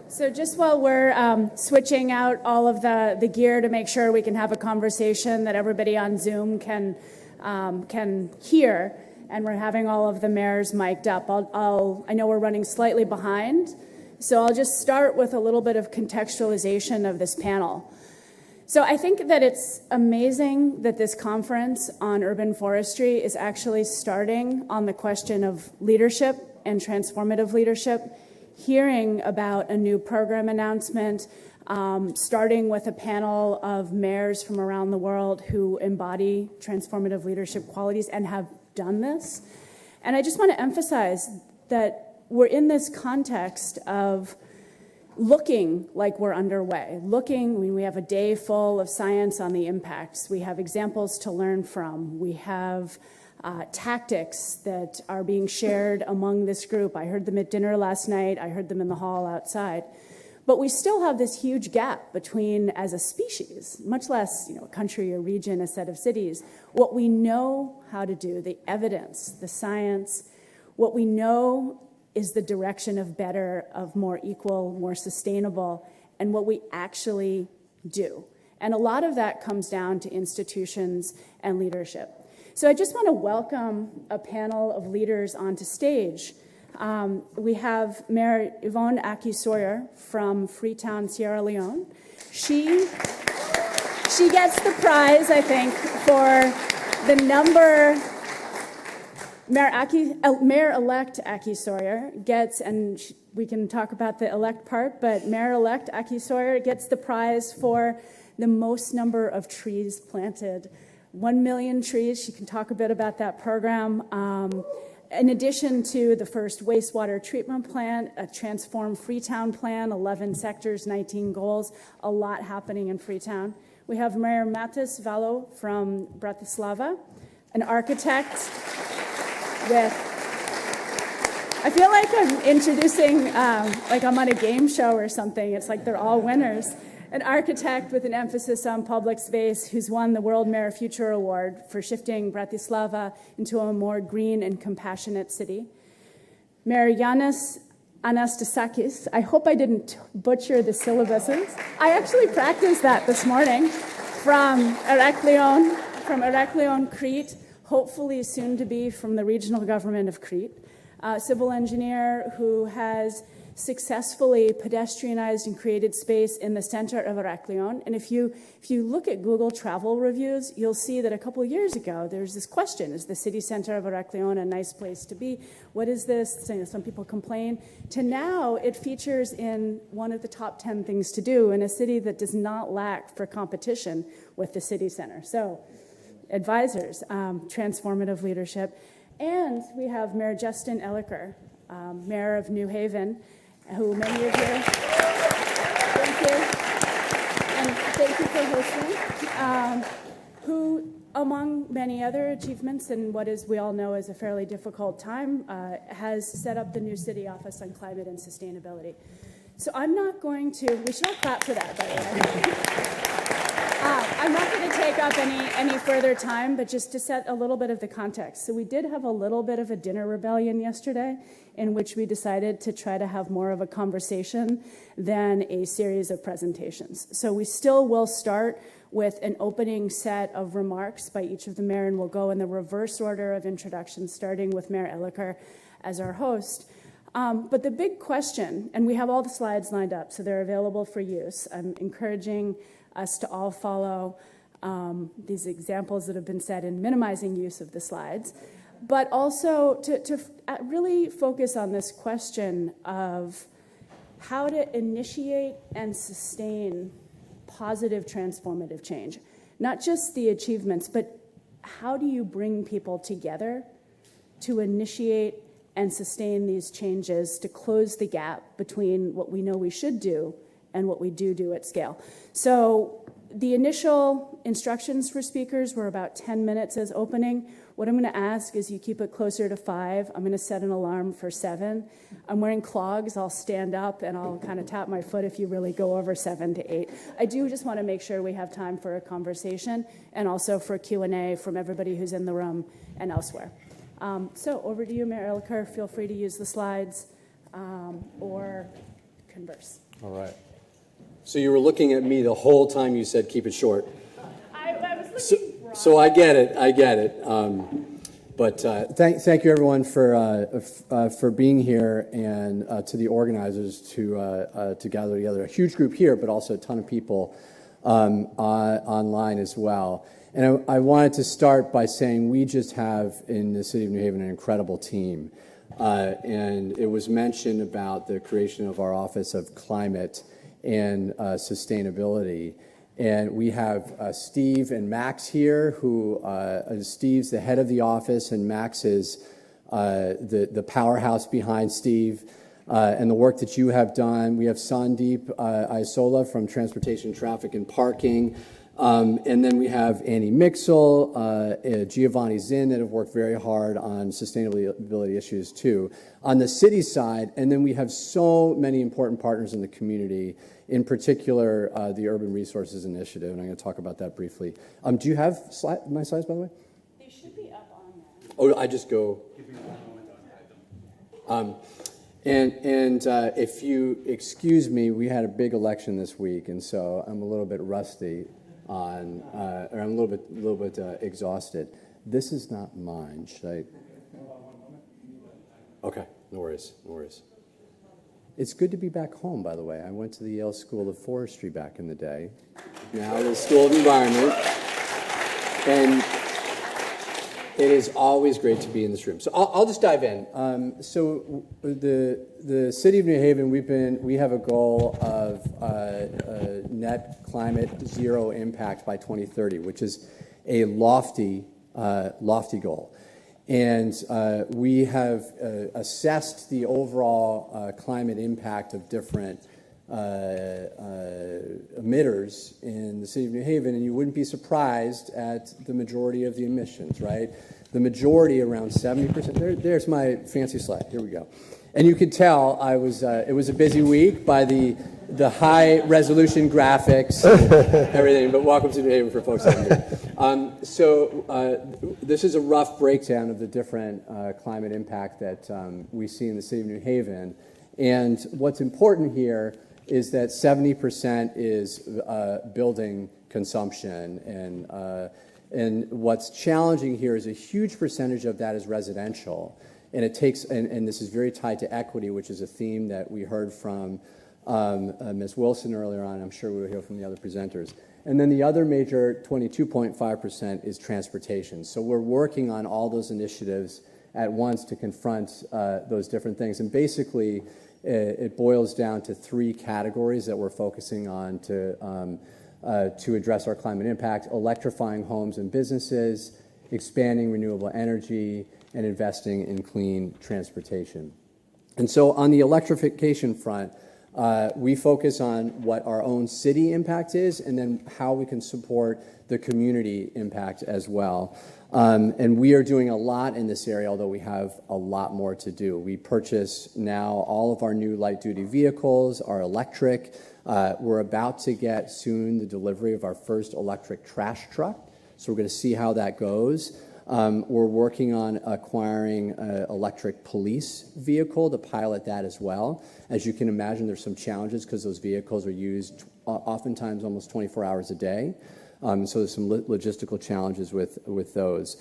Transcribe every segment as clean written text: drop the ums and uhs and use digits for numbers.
So just while we're switching out all of the gear to make sure we can have a conversation that everybody on Zoom can hear, and we're having all of the mayors mic'd up, I know we're running slightly behind, so I'll just start with a little bit of contextualization of this panel. So I think that it's amazing that this conference on urban forestry is actually starting on the question of leadership and transformative leadership, hearing about a new program announcement, starting with a panel of mayors from around the world who embody transformative leadership qualities and have done this. And I just want to emphasize that we're in this context of looking like we're underway, we have a day full of science on the impacts. We have examples to learn from. We have tactics that are being shared among this group. I heard them at dinner last night. I heard them in the hall outside. But we still have this huge gap between, as a species, much less a country, a region, a set of cities, what we know how to do, the evidence, the science, what we know is the direction of better, of more equal, more sustainable, and what we actually do. And a lot of that comes down to institutions and leadership. So I just want to welcome a panel of leaders onto stage. We have Mayor Yvonne Aki-Sawyerr from Freetown, Sierra Leone. She gets the prize, I think, for the number. Mayor-elect Aki-Sawyerr gets, and we can talk about the elect part, but Mayor-elect Aki-Sawyerr gets the prize for the most number of trees planted. 1 million trees. She can talk a bit about that program. In addition to the first wastewater treatment plant, a transformed Freetown plan, 11 sectors, 19 goals, a lot happening in Freetown. We have Mayor Vallo from Bratislava, an architect I feel like I'm introducing, like I'm on a game show or something. It's like they're all winners. An architect with an emphasis on public space who's won the World Mayor Future Award for shifting Bratislava into a more green and compassionate city. Mayor Anastasakis, I hope I didn't butcher the syllabuses. I actually practiced that this morning from Heraklion, Crete, hopefully soon to be from the regional government of Crete. Civil engineer who has successfully pedestrianized and created space in the center of Heraklion. And if you look at Google travel reviews, you'll see that a couple of years ago, there's this question, is the city center of Heraklion a nice place to be? What is this? Some people complain. To now, it features in one of the top 10 things to do in a city that does not lack for competition with the city center. So advisors, transformative leadership. And we have Mayor Justin Elicker, Mayor of New Haven, who many of you, thank you, and thank you for hosting, who, among many other achievements in what is, we all know, is a fairly difficult time, has set up the new city office on climate and sustainability. So I'm not going to, we should all clap for that, by the way. I'm not going to take up any further time, but just to set a little bit of the context. So we did have a little bit of a dinner rebellion yesterday in which we decided to try to have more of a conversation than a series of presentations. So we still will start with an opening set of remarks by each of the mayor, and we'll go in the reverse order of introduction, starting with Mayor Elicker as our host. But the big question, and we have all the slides lined up, so they're available for use. I'm encouraging us to all follow these examples that have been said in minimizing use of the slides, but also to really focus on this question of how to initiate and sustain positive transformative change. Not just the achievements, but how do you bring people together to initiate and sustain these changes to close the gap between what we know we should do and what we do at scale. So the initial instructions for speakers were about 10 minutes as opening. What I'm going to ask is you keep it closer to 5. I'm going to set an alarm for 7. I'm wearing clogs. I'll stand up and I'll kind of tap my foot if you really go over 7 to 8. I do just want to make sure we have time for a conversation and also for Q&A from everybody who's in the room and elsewhere. So over to you, Mayor Elicker. Feel free to use the slides or converse. All right. So you were looking at me the whole time you said keep it short. I was looking wrong. So I get it. But thank you everyone for being here, and to the organizers to gather together a huge group here, but also a ton of people online as well. And I wanted to start by saying we just have in the city of New Haven an incredible team. And it was mentioned about the creation of our Office of Climate and Sustainability. And we have Steve and Max here, who Steve's the head of the office, and Max is the powerhouse behind Steve and the work that you have done. We have Sandeep Isola from Transportation, Traffic, and Parking. And then we have Annie Mixel, Giovanni Zinn, that have worked very hard on sustainability issues too. On the city side, and then we have so many important partners in the community, in particular the Urban Resources Initiative, and I'm going to talk about that briefly. Do you have my slides, by the way? They should be up on there. Oh, I just go. And if you excuse me, we had a big election this week, and so I'm a little bit rusty on, or I'm a little bit exhausted. This is not mine. Should I? Okay, no worries. It's good to be back home, by the way. I went to the Yale School of Forestry back in the day. Now the School of Environment, and it is always great to be in this room. So I'll just dive in. So the city of New Haven, we have a goal of net climate zero impact by 2030, which is a lofty goal. And we have assessed the overall climate impact of different emitters in the city of New Haven, and you wouldn't be surprised at the majority of the emissions, right? The majority, around 70%. There's my fancy slide. Here we go. And you could tell it was a busy week by the high resolution graphics and everything, but welcome to New Haven for folks out here. This is a rough breakdown of the different climate impact that we see in the city of New Haven. And what's important here is that 70% is building consumption, and what's challenging here is a huge percentage of that is residential, and it takes and this is very tied to equity, which is a theme that we heard from Ms. Wilson earlier on. I'm sure we'll hear from the other presenters. And then the other major 22.5% is transportation. So we're working on all those initiatives at once to confront those different things, and basically it boils down to three categories that we're focusing on to address our climate impact: electrifying homes and businesses, expanding renewable energy, and investing in clean transportation. And so on the electrification front, we focus on what our own city impact is, and then how we can support the community impact as well. And we are doing a lot in this area, although we have a lot more to do. We purchase now all of our new light-duty vehicles are electric. We're about to get soon the delivery of our first electric trash truck, so we're going to see how that goes. We're working on acquiring an electric police vehicle to pilot that as well. As you can imagine, there's some challenges because those vehicles are used oftentimes almost 24 hours a day. So there's some logistical challenges with those.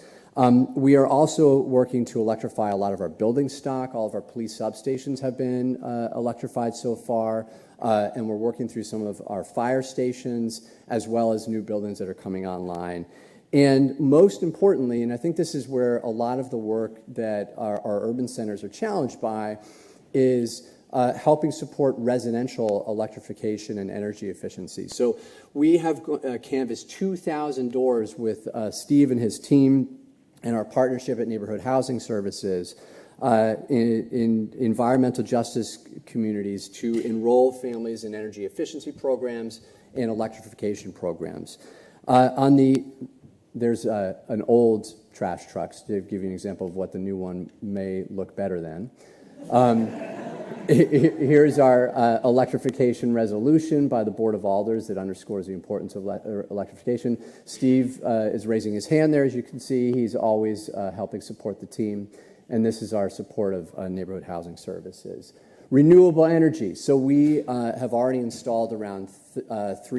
We are also working to electrify a lot of our building stock. All of our police substations have been electrified so far, and we're working through some of our fire stations as well as new buildings that are coming online. And most importantly, and I think this is where a lot of the work that our urban centers are challenged by, is helping support residential electrification and energy efficiency. So we have canvassed 2,000 doors with Steve and his team and our partnership at Neighborhood Housing Services in environmental justice communities to enroll families in energy efficiency programs and electrification programs. There's an old trash truck to give you an example of what the new one may look better than. Here's our electrification resolution by the Board of Alders that underscores the importance of electrification. Steve is raising his hand there, as you can see. He's always helping support the team. And this is our support of Neighborhood Housing Services. Renewable energy. So we have already installed around 3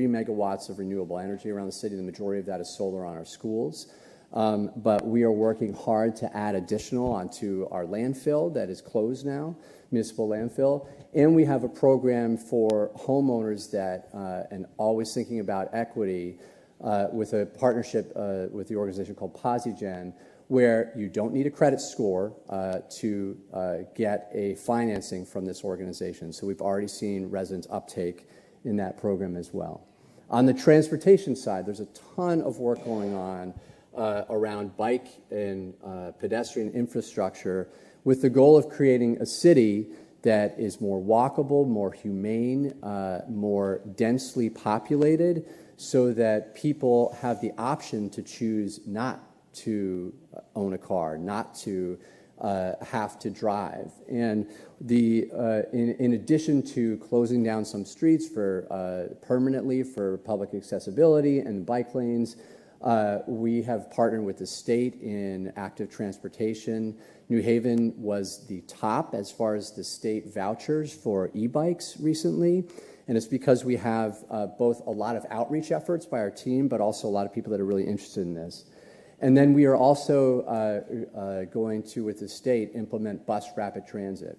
megawatts of renewable energy around the city. The majority of that is solar on our schools. But we are working hard to add additional onto our landfill that is closed now, municipal landfill. And we have a program for homeowners that, and always thinking about equity, with a partnership with the organization called Posigen, where you don't need a credit score to get a financing from this organization. So we've already seen residents uptake in that program as well. On the transportation side, there's a ton of work going on around bike and pedestrian infrastructure with the goal of creating a city that is more walkable, more humane, more densely populated, so that people have the option to choose not to own a car, not to have to drive. And in addition to closing down some streets for permanently for public accessibility and bike lanes, we have partnered with the state in active transportation. New Haven was the top as far as the state vouchers for e-bikes recently. And it's because we have both a lot of outreach efforts by our team, but also a lot of people that are really interested in this. And then we are also going to, with the state, implement bus rapid transit,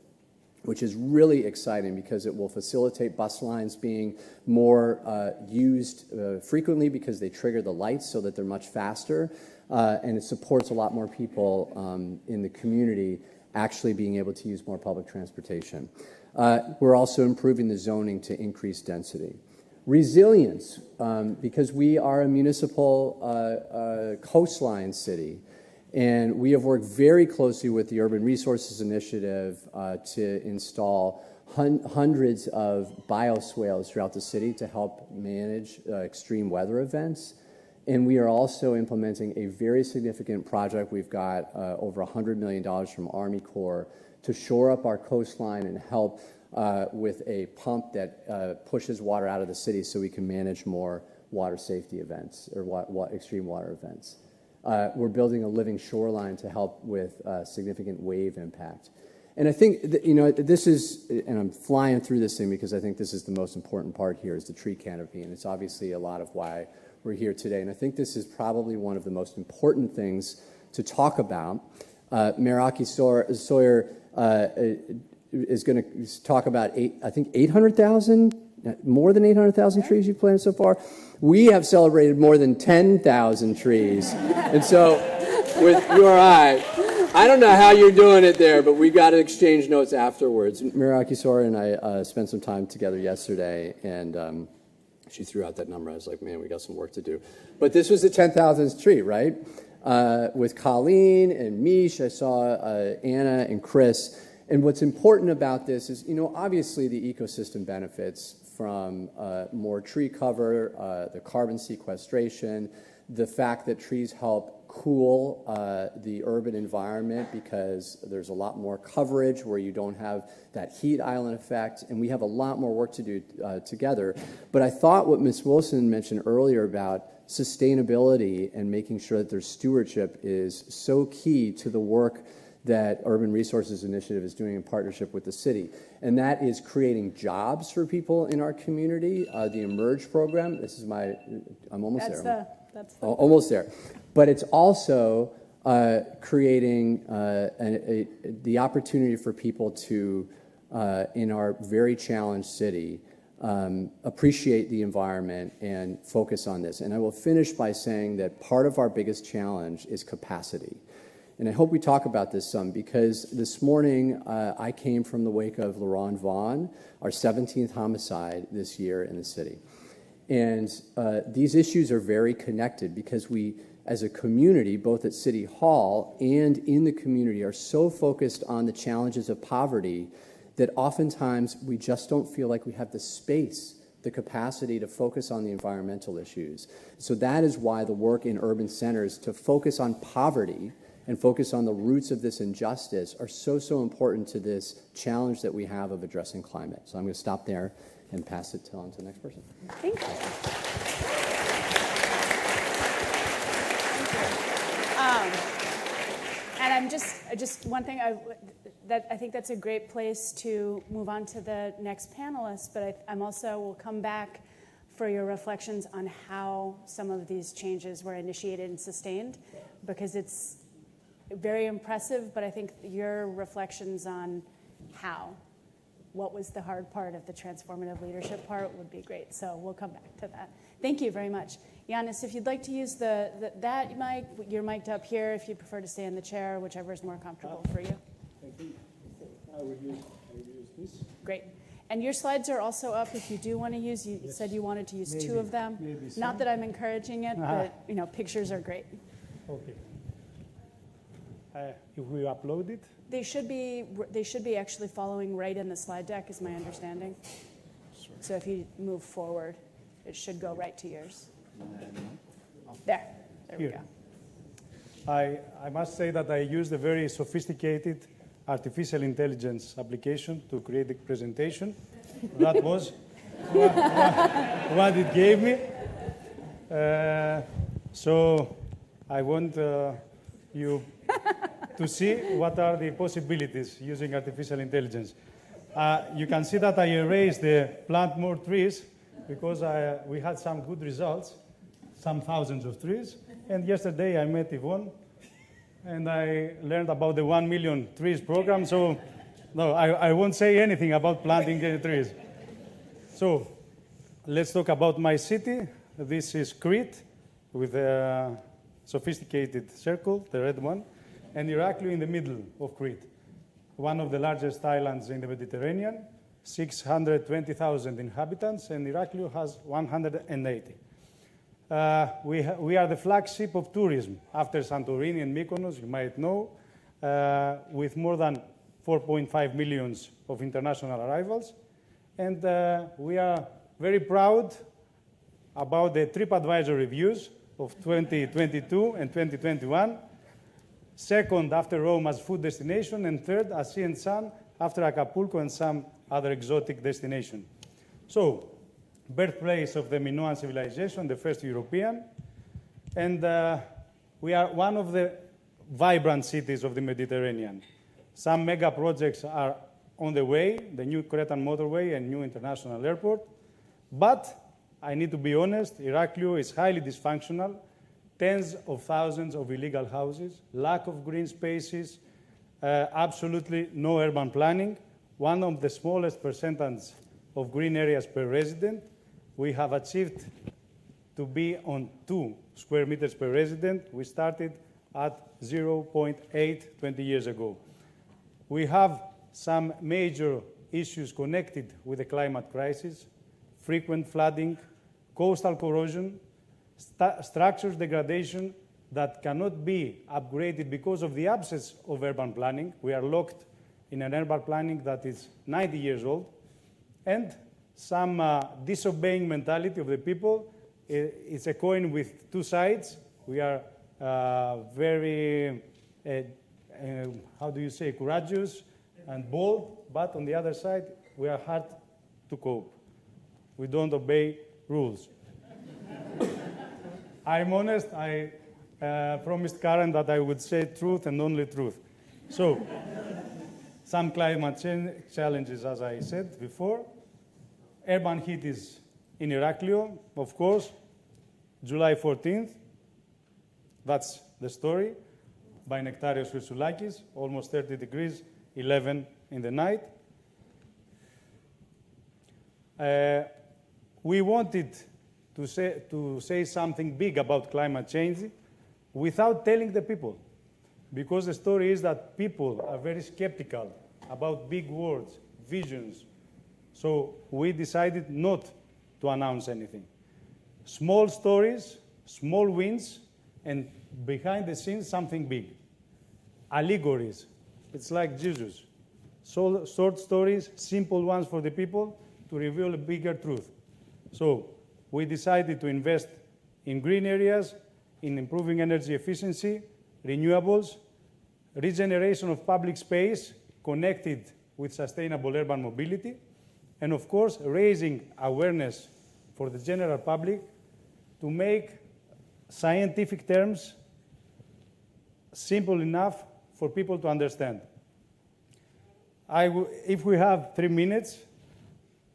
which is really exciting because it will facilitate bus lines being more used frequently because they trigger the lights so that they're much faster. And it supports a lot more people in the community actually being able to use more public transportation. We're also improving the zoning to increase density. Resilience, because we are a municipal coastline city, and we have worked very closely with the Urban Resources Initiative to install hundreds of bioswales throughout the city to help manage extreme weather events. And we are also implementing a very significant project. We've got over $100 million from Army Corps to shore up our coastline and help with a pump that pushes water out of the city so we can manage more water safety events or extreme water events. We're building a living shoreline to help with significant wave impact. And I think, this is, and I'm flying through this thing because I think this is the most important part here, is the tree canopy. And it's obviously a lot of why we're here today. And I think this is probably one of the most important things to talk about. Mayor Aki-Sawyerr is going to talk about, 800,000, more than 800,000 trees you've planted so far. We have celebrated more than 10,000 trees. And so with you or I don't know how you're doing it there, but we got to exchange notes afterwards. Mayor Aki-Sawyerr and I spent some time together yesterday, and she threw out that number. I was like, man, we got some work to do. But this was the 10,000th tree, right? With Colleen and Mish, I saw Anna and Chris. And what's important about this is, obviously the ecosystem benefits from more tree cover, the carbon sequestration, the fact that trees help cool the urban environment because there's a lot more coverage where you don't have that heat island effect, and we have a lot more work to do together. But I thought what Ms. Wilson mentioned earlier about sustainability and making sure that there's stewardship is so key to the work that Urban Resources Initiative is doing in partnership with the city. And that is creating jobs for people in our community. The Emerge program, this is I'm almost there. Almost there. But it's also creating the opportunity for people to, in our very challenged city, appreciate the environment and focus on this. And I will finish by saying that part of our biggest challenge is capacity. And I hope we talk about this some, because this morning I came from the wake of LaRon Vaughn, our 17th homicide this year in the city. And these issues are very connected because we, as a community, both at City Hall and in the community, are so focused on the challenges of poverty that oftentimes we just don't feel like we have the space, the capacity to focus on the environmental issues. So that is why the work in urban centers to focus on poverty and focus on the roots of this injustice are so important to this challenge that we have of addressing climate. So I'm going to stop there and pass it on to the next person. Thank you. And I'm just one thing, I think that's a great place to move on to the next panelist, but I'm also will come back for your reflections on how some of these changes were initiated and sustained, because it's very impressive, but I think your reflections on what was the hard part of the transformative leadership part would be great. So we'll come back to that. Thank you very much. Yanis, if you'd like to use that mic, you're mic'd up here. If you prefer to stay in the chair, whichever is more comfortable for you. Thank you. I will use this. Great. And your slides are also up if you do want to use. You said you wanted to use Maybe, 2 of them. maybe Not some. that I'm encouraging it, but pictures are great. Okay. If we upload it, They should be actually following right in the slide deck, is my understanding. So if you move forward, it should go right to yours. There we Here. go. I must say that I used a very sophisticated artificial intelligence application to create the presentation. That was what it gave me. So I want you to see what are the possibilities using artificial intelligence. You can see that I erased the plant more trees because we had some good results, some thousands of trees. And yesterday I met Yvonne and I learned about the 1 million trees program. So no, I won't say anything about planting trees. So let's talk about my city. This is Crete with a sophisticated circle, the red one, and Heraklion in the middle of Crete, one of the largest islands in the Mediterranean, 620,000 inhabitants, and Heraklion has 180. We are the flagship of tourism after Santorini and Mykonos, you might know, with more than 4.5 million of international arrivals. And we are very proud about the TripAdvisor reviews of 2022 and 2021. Second after Rome as food destination, and third as sea and sun after Acapulco and some other exotic destination. So, birthplace of the Minoan civilization, the first European, and we are one of the vibrant cities of the Mediterranean. Some mega projects are on the way, the new Cretan motorway and new international airport, but I need to be honest, Heraklion is highly dysfunctional, tens of thousands of illegal houses, lack of green spaces, absolutely no urban planning, one of the smallest percentages of green areas per resident. We have achieved to be on 2 square meters per resident. We started at 0.8 20 years ago. We have some major issues connected with the climate crisis, frequent flooding, coastal corrosion, structures degradation that cannot be upgraded because of the absence of urban planning. We are locked in an urban planning that is 90 years old, and some disobeying mentality of the people. It's a coin with 2 sides. We are very, how do you say, courageous and bold, but on the other side, we are hard to cope. We don't obey rules. I'm honest, I promised Karen that I would say truth and only truth. So, some climate change challenges, as I said before. Urban heat is in Heraklion, of course, July 14th. That's the story by Nectarios Chrysoulakis, almost 30 degrees, 11 in the night. We wanted to say something big about climate change without telling the people, because the story is that people are very skeptical about big words, visions. So we decided not to announce anything. Small stories, small wins, and behind the scenes, something big. Allegories. It's like Jesus. So, short stories, simple ones for the people to reveal a bigger truth. So we decided to invest in green areas, in improving energy efficiency, renewables, regeneration of public space connected with sustainable urban mobility, and of course, raising awareness for the general public to make scientific terms simple enough for people to understand. If we have 3 minutes,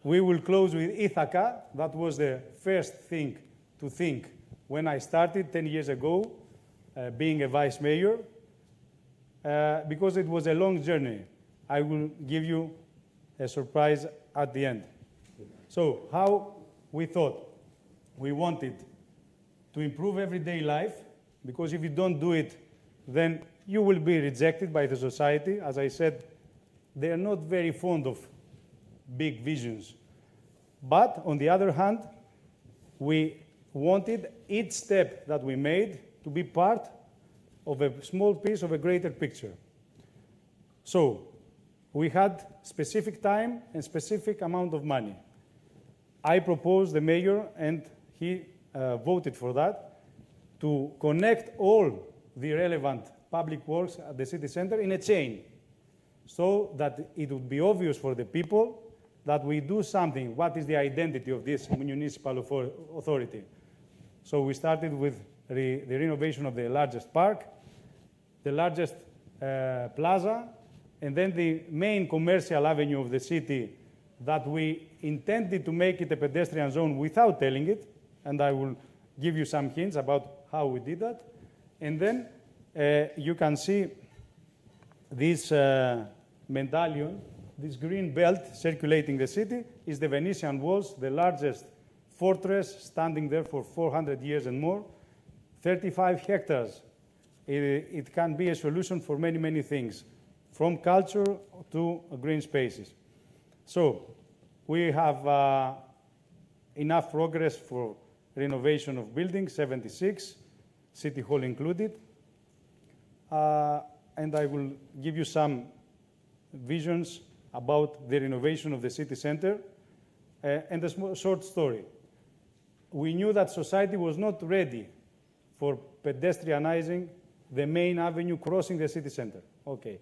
we will close with Ithaca. That was the first thing to think when I started 10 years ago, being a vice mayor, because it was a long journey. I will give you a surprise at the end. So how we thought? We wanted to improve everyday life, because if you don't do it, then you will be rejected by the society. As I said, they are not very fond of big visions. But on the other hand, we wanted each step that we made to be part of a small piece of a greater picture. So we had specific time and specific amount of money. I proposed the mayor, and he voted for that, to connect all the relevant public works at the city center in a chain, so that it would be obvious for the people that we do something. What is the identity of this municipal authority? So we started with the renovation of the largest park, the largest plaza, and then the main commercial avenue of the city that we intended to make it a pedestrian zone without telling it, and I will give you some hints about how we did that. And then you can see this medallion, this green belt circulating the city, is the Venetian walls, the largest fortress standing there for 400 years and more. 35 hectares. It can be a solution for many, many things, from culture to green spaces. So we have enough progress for renovation of buildings, 76, City Hall included. And I will give you some visions about the renovation of the city center. And a short story. We knew that society was not ready for pedestrianizing the main avenue crossing the city center. Okay.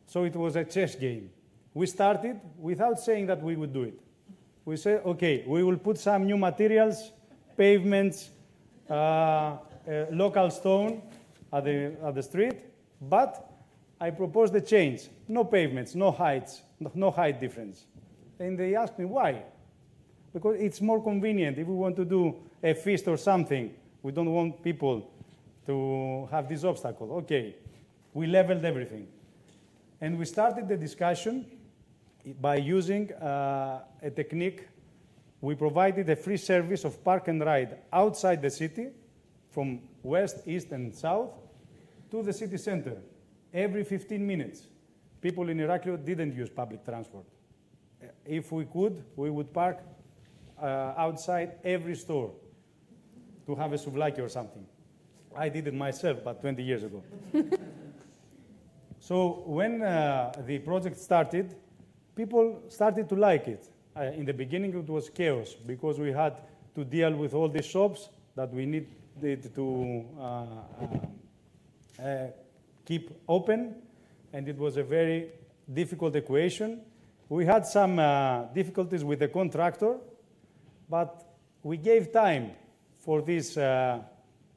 So it was a chess game. We started without saying that we would do it. We said, okay, we will put some new materials, pavements, local stone at the street, but I proposed a change. No pavements, no heights, no height difference. And they asked me why. Because it's more convenient. If we want to do a feast or something, we don't want people to have this obstacle. Okay, we leveled everything. And we started the discussion by using a technique. We provided a free service of park and ride outside the city, from west, east, and south, to the city center. Every 15 minutes, people in Heraklion didn't use public transport. If we could, we would park outside every store to have a souvlaki or something. I did it myself, but 20 years ago. So when the project started, people started to like it. In the beginning, it was chaos, because we had to deal with all the shops that we needed to keep open, and it was a very difficult equation. We had some difficulties with the contractor, but we gave time for these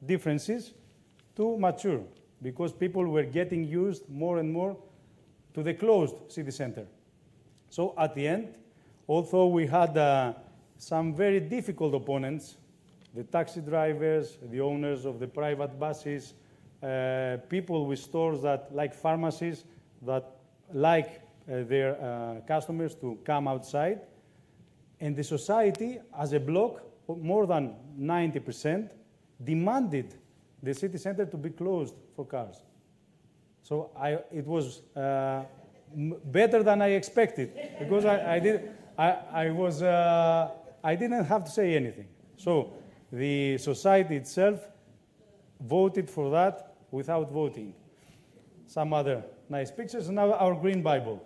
differences to mature, because people were getting used more and more to the closed city center. So at the end, although we had some very difficult opponents, the taxi drivers, the owners of the private buses, people with stores that, like pharmacies, that like their customers to come outside, and the society as a block, more than 90%, demanded the city center to be closed for cars. So it was better than I expected, because I didn't have to say anything. So the society itself voted for that without voting. Some other nice pictures. Now our Green Bible.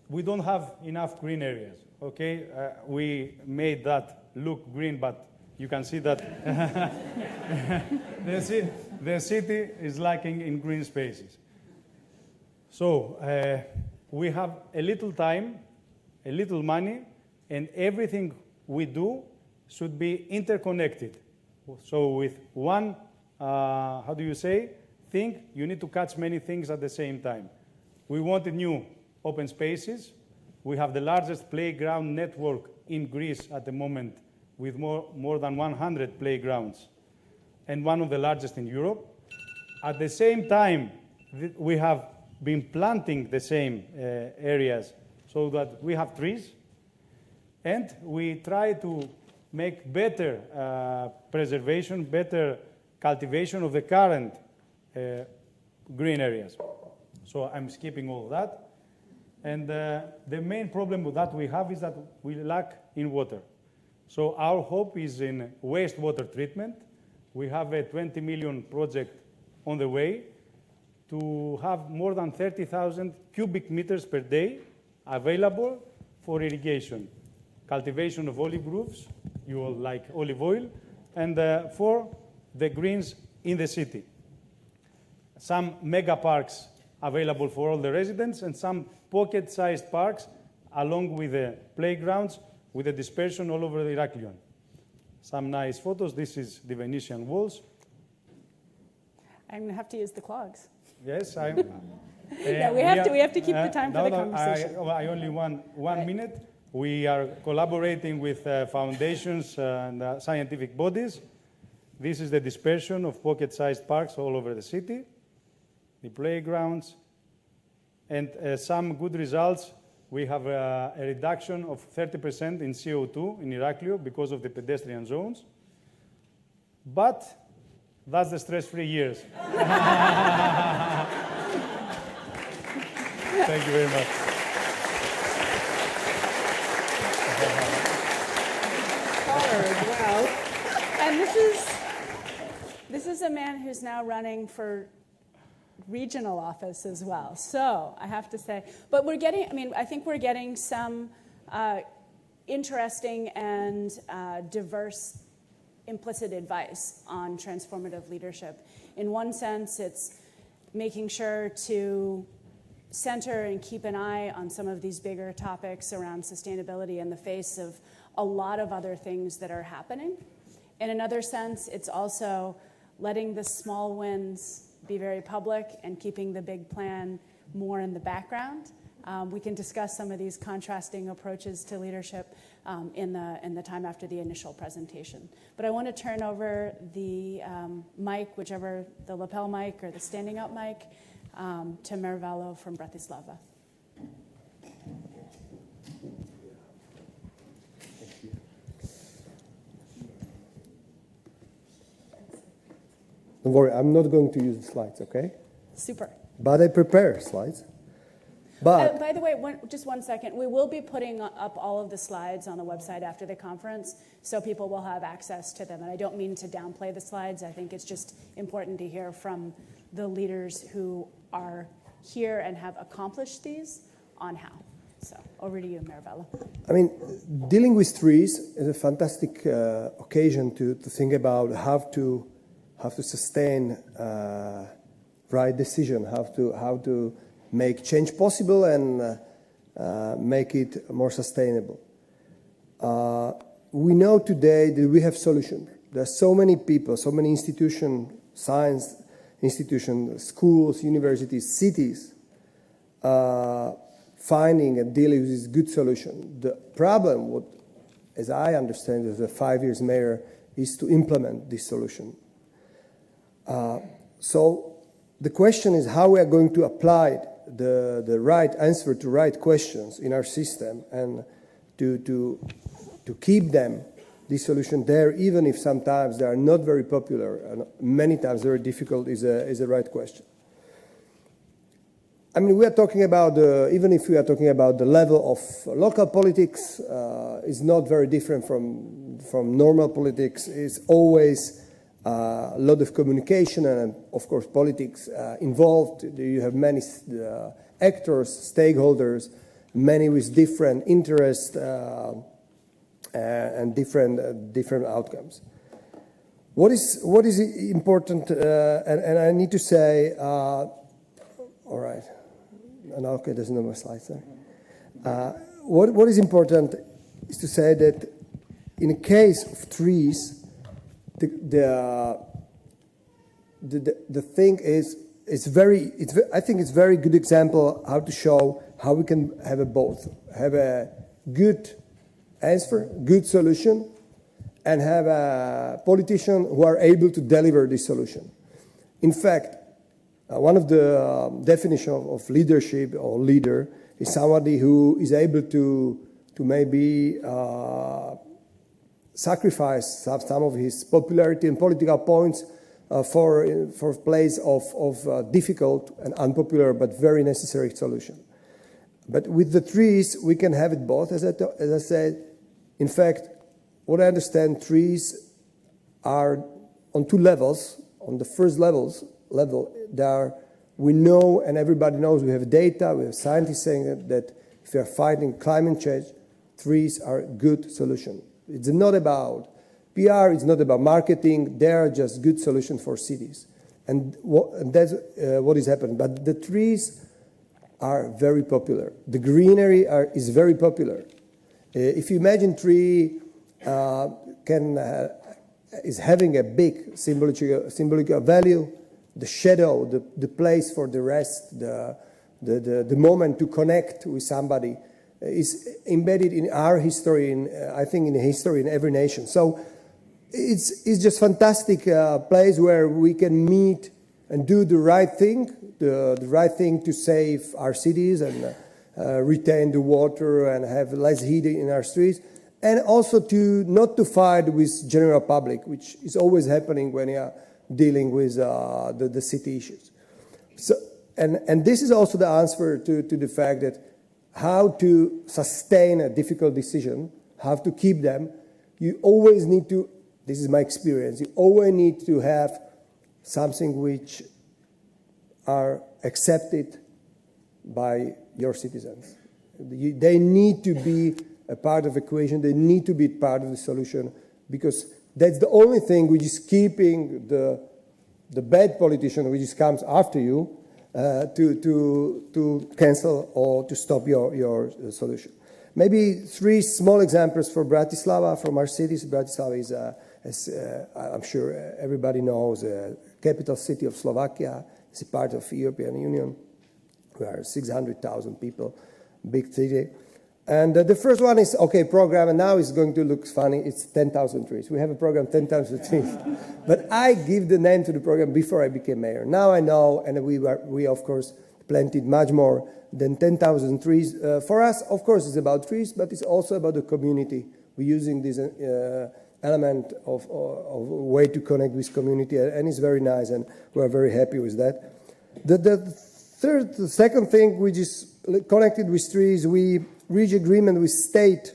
We don't have enough green areas, okay? We made that look green, but you can see that the city is lacking in green spaces. So we have a little time, a little money, and everything we do should be interconnected. So with one how do you say, think you need to catch many things at the same time. We wanted new open spaces. We have the largest playground network in Greece at the moment with more than 100 playgrounds and one of the largest in Europe. At the same time, we have been planting the same areas so that we have trees, and we try to make better preservation, better cultivation of the current green areas. So I'm skipping all of that. And the main problem that we have is that we lack in water. So our hope is in wastewater treatment. We have a 20 million project on the way to have more than 30,000 cubic meters per day available for irrigation, cultivation of olive groves, you all like olive oil, and for the greens in the city. Some mega parks available for all the residents, and some pocket-sized parks along with the playgrounds with the dispersion all over the Heraklion. Some nice photos. This is the Venetian walls. I'm going to have to use the clogs. Yes, Yeah, we have to keep the time for the conversation. I only want one minute. We are collaborating with foundations and scientific bodies. This is the dispersion of pocket-sized parks all over the city, the playgrounds, and some good results. We have a reduction of 30% in CO2 in Heraklion because of the pedestrian zones. But that's the stress-free years. Thank you very much. Wow. And this is a man who's now running for regional office as well. So I have to say, but I think we're getting some interesting and diverse implicit advice on transformative leadership. In one sense, it's making sure to center and keep an eye on some of these bigger topics around sustainability in the face of a lot of other things that are happening. In another sense, it's also letting the small wins be very public and keeping the big plan more in the background. We can discuss some of these contrasting approaches to leadership in the time after the initial presentation. But I want to turn over the mic, whichever, the lapel mic or the standing up mic, to Vallo from Bratislava. Don't worry, I'm not going to use the slides, okay? Super. But I prepare slides. But by the way, just one second. We will be putting up all of the slides on the website after the conference, so people will have access to them. And I don't mean to downplay the slides. I think it's just important to hear from the leaders who are here and have accomplished these on how. So over to you, Vallo. I mean, dealing with trees is a fantastic occasion to think about how to sustain right decision, how to make change possible and make it more sustainable. We know today that we have solutions. There are so many people, so many institutions, science institutions, schools, universities, cities, finding and dealing with this good solution. The problem, as I understand it as a 5 years mayor, is to implement this solution. So the question is how we are going to apply the right answer to right questions in our system and to keep them, this solution there, even if sometimes they are not very popular and many times very difficult, is a right question. I mean, we are talking about, even if we are talking about the level of local politics, is not very different from normal politics. It's always a lot of communication and, of course, politics involved. You have many actors, stakeholders, many with different interests and different outcomes. What is important, and I need to say, all right, and okay, there's no more slides there. What is important is to say that in the case of trees, the thing is, I think it's very good example how to show how we can have a both, have a good answer, good solution, and have a politician who are able to deliver this solution. In fact, one of the definitions of leadership or leader is somebody who is able to maybe sacrifice some of his popularity and political points for place of difficult and unpopular but very necessary solution. But with the trees, we can have it both, as I said. In fact, what I understand, trees are on two levels. On the first level, we know and everybody knows, we have data, we have scientists saying that if we are fighting climate change, trees are a good solution. It's not about PR, it's not about marketing, they are just good solutions for cities. And that's what is happening. But the trees are very popular. The greenery is very popular. If you imagine tree is having a big symbolic value, the shadow, the place for the rest, the moment to connect with somebody is embedded in our history, I think in the history in every nation. So it's just fantastic place where we can meet and do the right thing, the right thing to save our cities and retain the water and have less heat in our streets, and also not to fight with general public, which is always happening when you are dealing with the city issues. So, and this is also the answer to the fact that how to sustain a difficult decision, how to keep them, you always need to, this is my experience, you always need to have something which are accepted by your citizens. They need to be a part of the equation, they need to be part of the solution, because that's the only thing which is keeping the bad politician which comes after you to cancel or to stop your solution. Maybe three small examples for Bratislava, from our cities. Bratislava is, as I'm sure everybody knows, a capital city of Slovakia. It's a part of the European Union. We are 600,000 people, big city. And the first one is, okay, program, and now it's going to look funny, it's 10,000 trees. We have a program, 10,000 trees. But I give the name to the program before I became mayor. Now I know, and we of course, planted much more than 10,000 trees. For us, of course, it's about trees, but it's also about the community. We're using this element of way to connect with community, and it's very nice, and we're very happy with that. The second thing, which is connected with trees, we reach agreement with state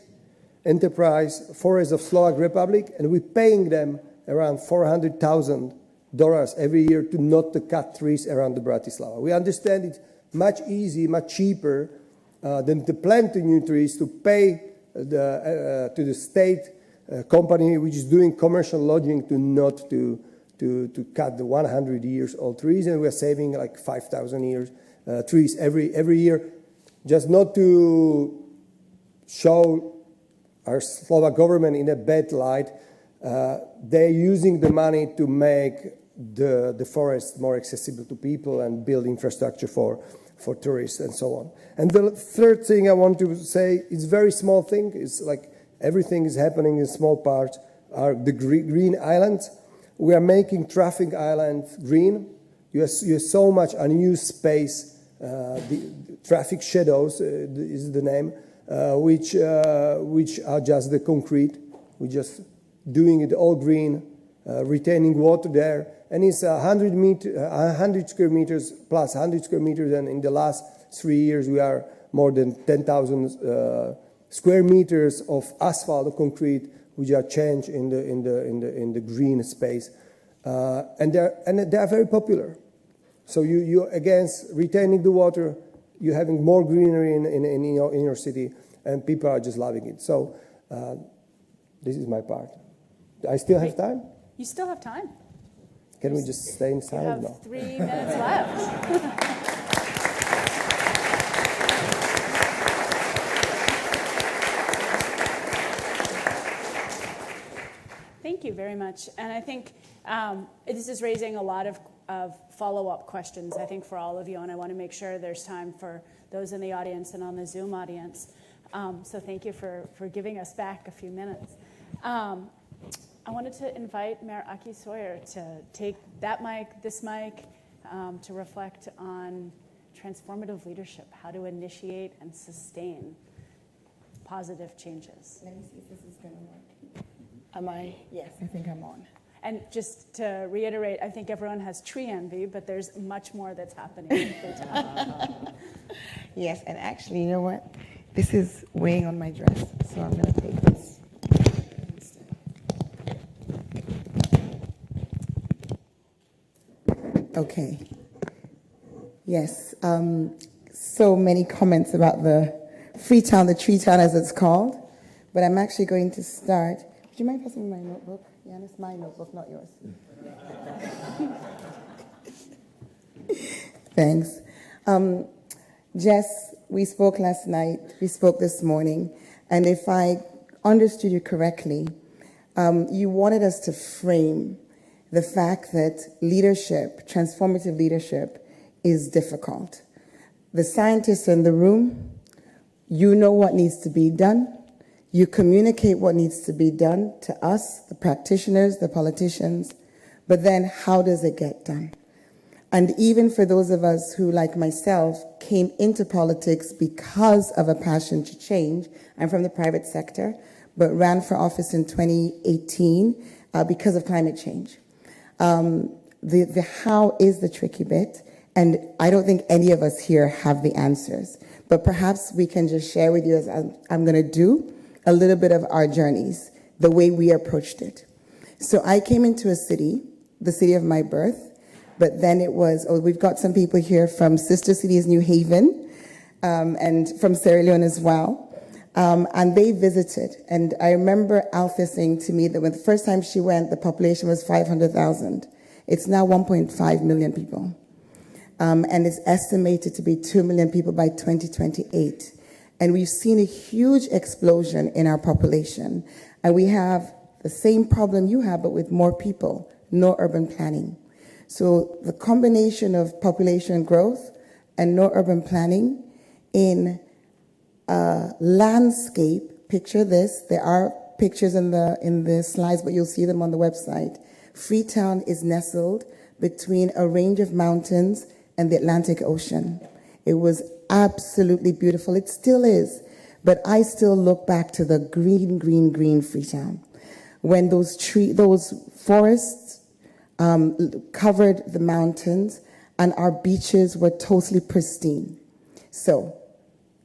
enterprise, Forests of Slovak Republic, and we're paying them around $400,000 every year to not to cut trees around the Bratislava. We understand it's much easier, much cheaper than to plant the new trees, to pay to the state company which is doing commercial logging to not to cut the 100 years old trees, and we're saving like 5,000 years trees every year, just not to show our Slovak government in a bad light. They're using the money to make the forest more accessible to people and build infrastructure for tourists and so on. And the third thing I want to say is very small thing. It's like everything is happening in small parts. Are the green islands. We are making traffic islands green. You have so much unused space. The traffic shadows is the name, which are just the concrete. We're just doing it all green, retaining water there, and it's 100 square meters plus 100 square meters. And in the last 3 years, we are more than 10,000 square meters of asphalt or concrete, which are changed in the green space, and they are very popular. So you against retaining the water, you're having more greenery in your city, and people are just loving it. So this is my part. I still have time? You still have time. Can we just stay in silence? You have 3 minutes left. Thank you very much. And I think this is raising a lot of of follow-up questions, I think, for all of you, and I want to make sure there's time for those in the audience and on the Zoom audience. So thank you for giving us back a few minutes. I wanted to invite Mayor Aki-Sawyerr to take that mic, this mic, to reflect on transformative leadership, how to initiate and sustain positive changes. Let me see if this is going to work. Am I? Yes, I think I'm on. And just to reiterate, I think everyone has tree envy, but there's much more that's happening in Freetown. Yes, and actually, you know what? This is weighing on my dress, so I'm going to take this. Okay. Yes. So many comments about the Freetown, the tree town as it's called, but I'm actually going to start. Would you mind passing me my notebook? Yanis, my notebook, not yours. Thanks. Jess, we spoke last night, we spoke this morning, and if I understood you correctly, you wanted us to frame the fact that leadership, transformative leadership, is difficult. The scientists in the room, you know what needs to be done. You communicate what needs to be done to us, the practitioners, the politicians, but then how does it get done? And even for those of us who, like myself, came into politics because of a passion to change, I'm from the private sector, but ran for office in 2018 because of climate change. The how is the tricky bit, and I don't think any of us here have the answers, but perhaps we can just share with you, as I'm going to do, a little bit of our journeys, the way we approached it. So I came into a city, the city of my birth, but then it was, we've got some people here from sister cities, New Haven, and from Sierra Leone as well. And they visited. And I remember Althea saying to me that when the first time she went, the population was 500,000. It's now 1.5 million people. And it's estimated to be 2 million people by 2028. And we've seen a huge explosion in our population. And we have the same problem you have, but with more people, no urban planning. So the combination of population growth and no urban planning in landscape, picture this, there are pictures in the slides, but you'll see them on the website. Freetown is nestled between a range of mountains and the Atlantic Ocean. It was absolutely beautiful. It still is, but I still look back to the green, green, green Freetown. When those forests covered the mountains and our beaches were totally pristine. So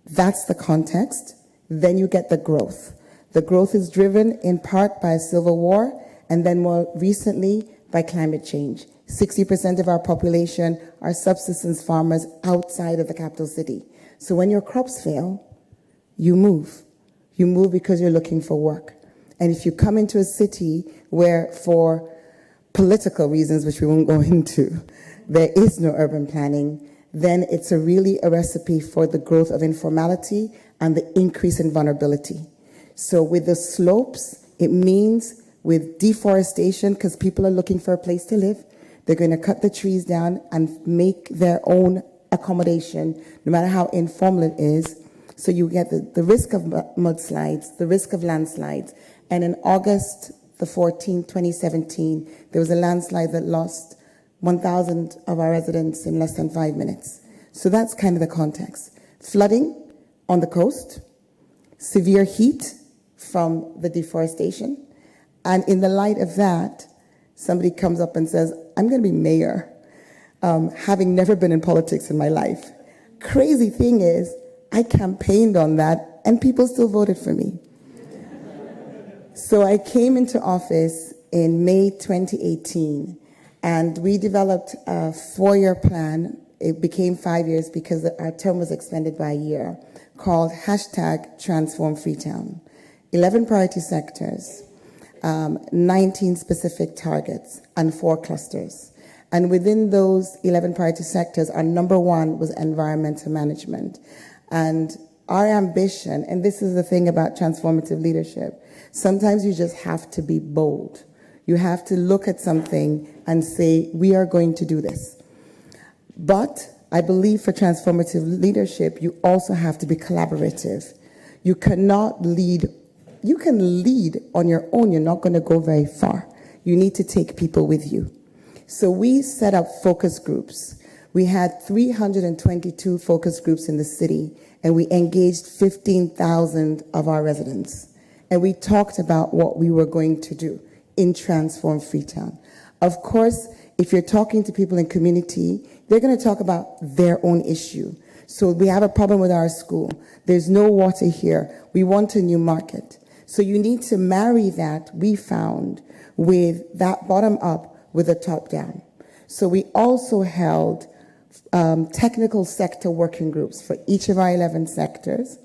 that's the context. Then you get the growth. The growth is driven in part by a civil war and then more recently by climate change. 60% of our population are subsistence farmers outside of the capital city. So when your crops fail, you move. You move because you're looking for work. And if you come into a city where, for political reasons, which we won't go into, there is no urban planning, then it's really a recipe for the growth of informality and the increase in vulnerability. So with the slopes, it means with deforestation, because people are looking for a place to live, they're going to cut the trees down and make their own accommodation, no matter how informal it is. So you get the risk of mudslides, the risk of landslides. And in August the 14th, 2017, there was a landslide that lost 1,000 of our residents in less than 5 minutes. So that's kind of the context. Flooding on the coast, severe heat from the deforestation. And in the light of that, somebody comes up and says, I'm going to be mayor, having never been in politics in my life. Crazy thing is, I campaigned on that, and people still voted for me. So I came into office in May 2018, and we developed a 4-year plan. It became 5 years because our term was extended by a year, called #Transform Freetown. 11 priority sectors, 19 specific targets, and 4 clusters. And within those 11 priority sectors, our number one was environmental management. And our ambition, and this is the thing about transformative leadership, sometimes you just have to be bold. You have to look at something and say, we are going to do this. But I believe for transformative leadership, you also have to be collaborative. You cannot lead. You can lead on your own. You're not going to go very far. You need to take people with you. So we set up focus groups. We had 322 focus groups in the city, and we engaged 15,000 of our residents. And we talked about what we were going to do in Transform Freetown. Of course, if you're talking to people in community, they're going to talk about their own issue. So we have a problem with our school. There's no water here. We want a new market. So you need to marry that, we found, with that bottom up with the top down. So we also held technical sector working groups for each of our 11 sectors.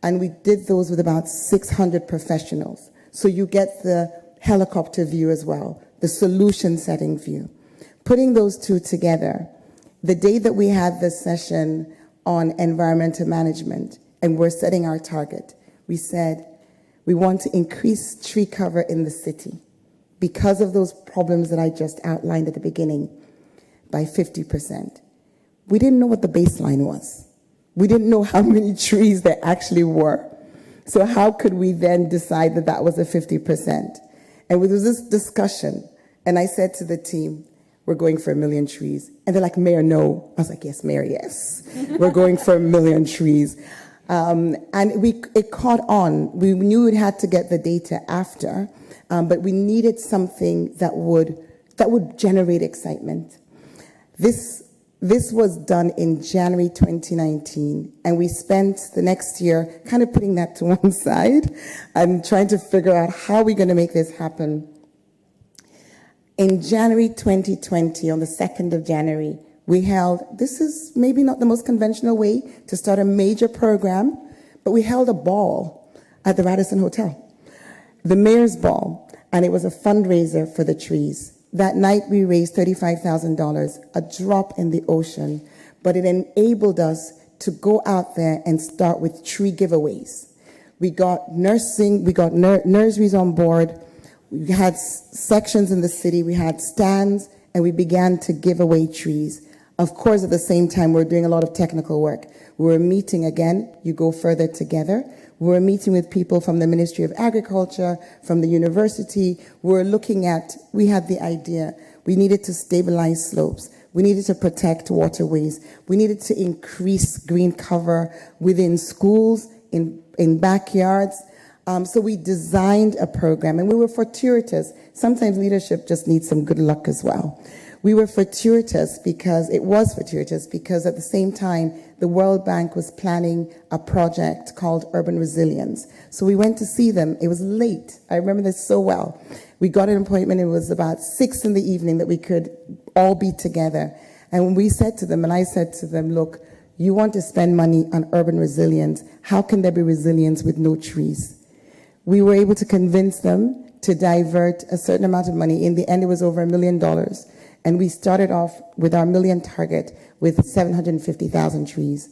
And we did those with about 600 professionals. So you get the helicopter view as well, the solution setting view. Putting those two together, the day that we had this session on environmental management and we're setting our target, we said we want to increase tree cover in the city because of those problems that I just outlined at the beginning by 50%. We didn't know what the baseline was. We didn't know how many trees there actually were. So how could we then decide that that was a 50%? And there was this discussion, and I said to the team, we're going for 1 million trees. And they're like, Mayor, no. I was like, yes, Mayor, yes. We're going for 1 million trees. And it caught on. We knew we had to get the data after, but we needed something that would generate excitement. This was done in January 2019, and we spent the next year kind of putting that to one side and trying to figure out how we're going to make this happen. In January 2020, on the 2nd of January, we held, this is maybe not the most conventional way to start a major program, but we held a ball at the Radisson Hotel, the mayor's ball, and it was a fundraiser for the trees. That night we raised $35,000, a drop in the ocean, but it enabled us to go out there and start with tree giveaways. We got nursing, we got nurseries on board, we had sections in the city, we had stands, and we began to give away trees. Of course, at the same time, we're doing a lot of technical work. We were meeting again, you go further together. We were meeting with people from the Ministry of Agriculture, from the university. We had the idea. We needed to stabilize slopes. We needed to protect waterways. We needed to increase green cover within schools, in backyards. So we designed a program, and we were fortuitous. Sometimes leadership just needs some good luck as well. We were fortuitous because at the same time, the World Bank was planning a project called Urban Resilience. So we went to see them. It was late. I remember this so well. We got an appointment. It was about 6 p.m. that we could all be together. And when we said to them, and I said to them, look, you want to spend money on urban resilience. How can there be resilience with no trees? We were able to convince them to divert a certain amount of money. In the end, it was over $1 million. And we started off with our 1 million target with 750,000 trees.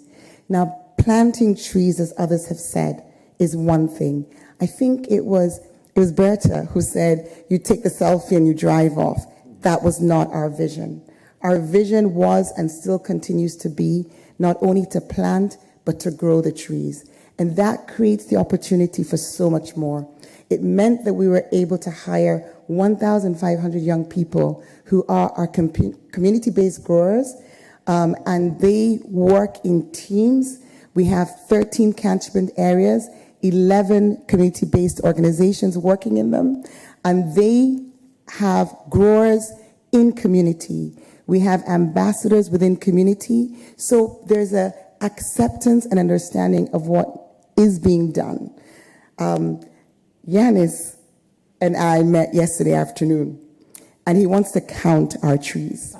Now, planting trees, as others have said, is one thing. I think it was Berta who said, you take the selfie and you drive off. That was not our vision. Our vision was and still continues to be not only to plant, but to grow the trees. And that creates the opportunity for so much more. It meant that we were able to hire 1,500 young people who are our community-based growers, and they work in teams. We have 13 catchment areas, 11 community-based organizations working in them, and they have growers in community. We have ambassadors within community. So there's a acceptance and understanding of what is being done. Yanis and I met yesterday afternoon, and he wants to count our trees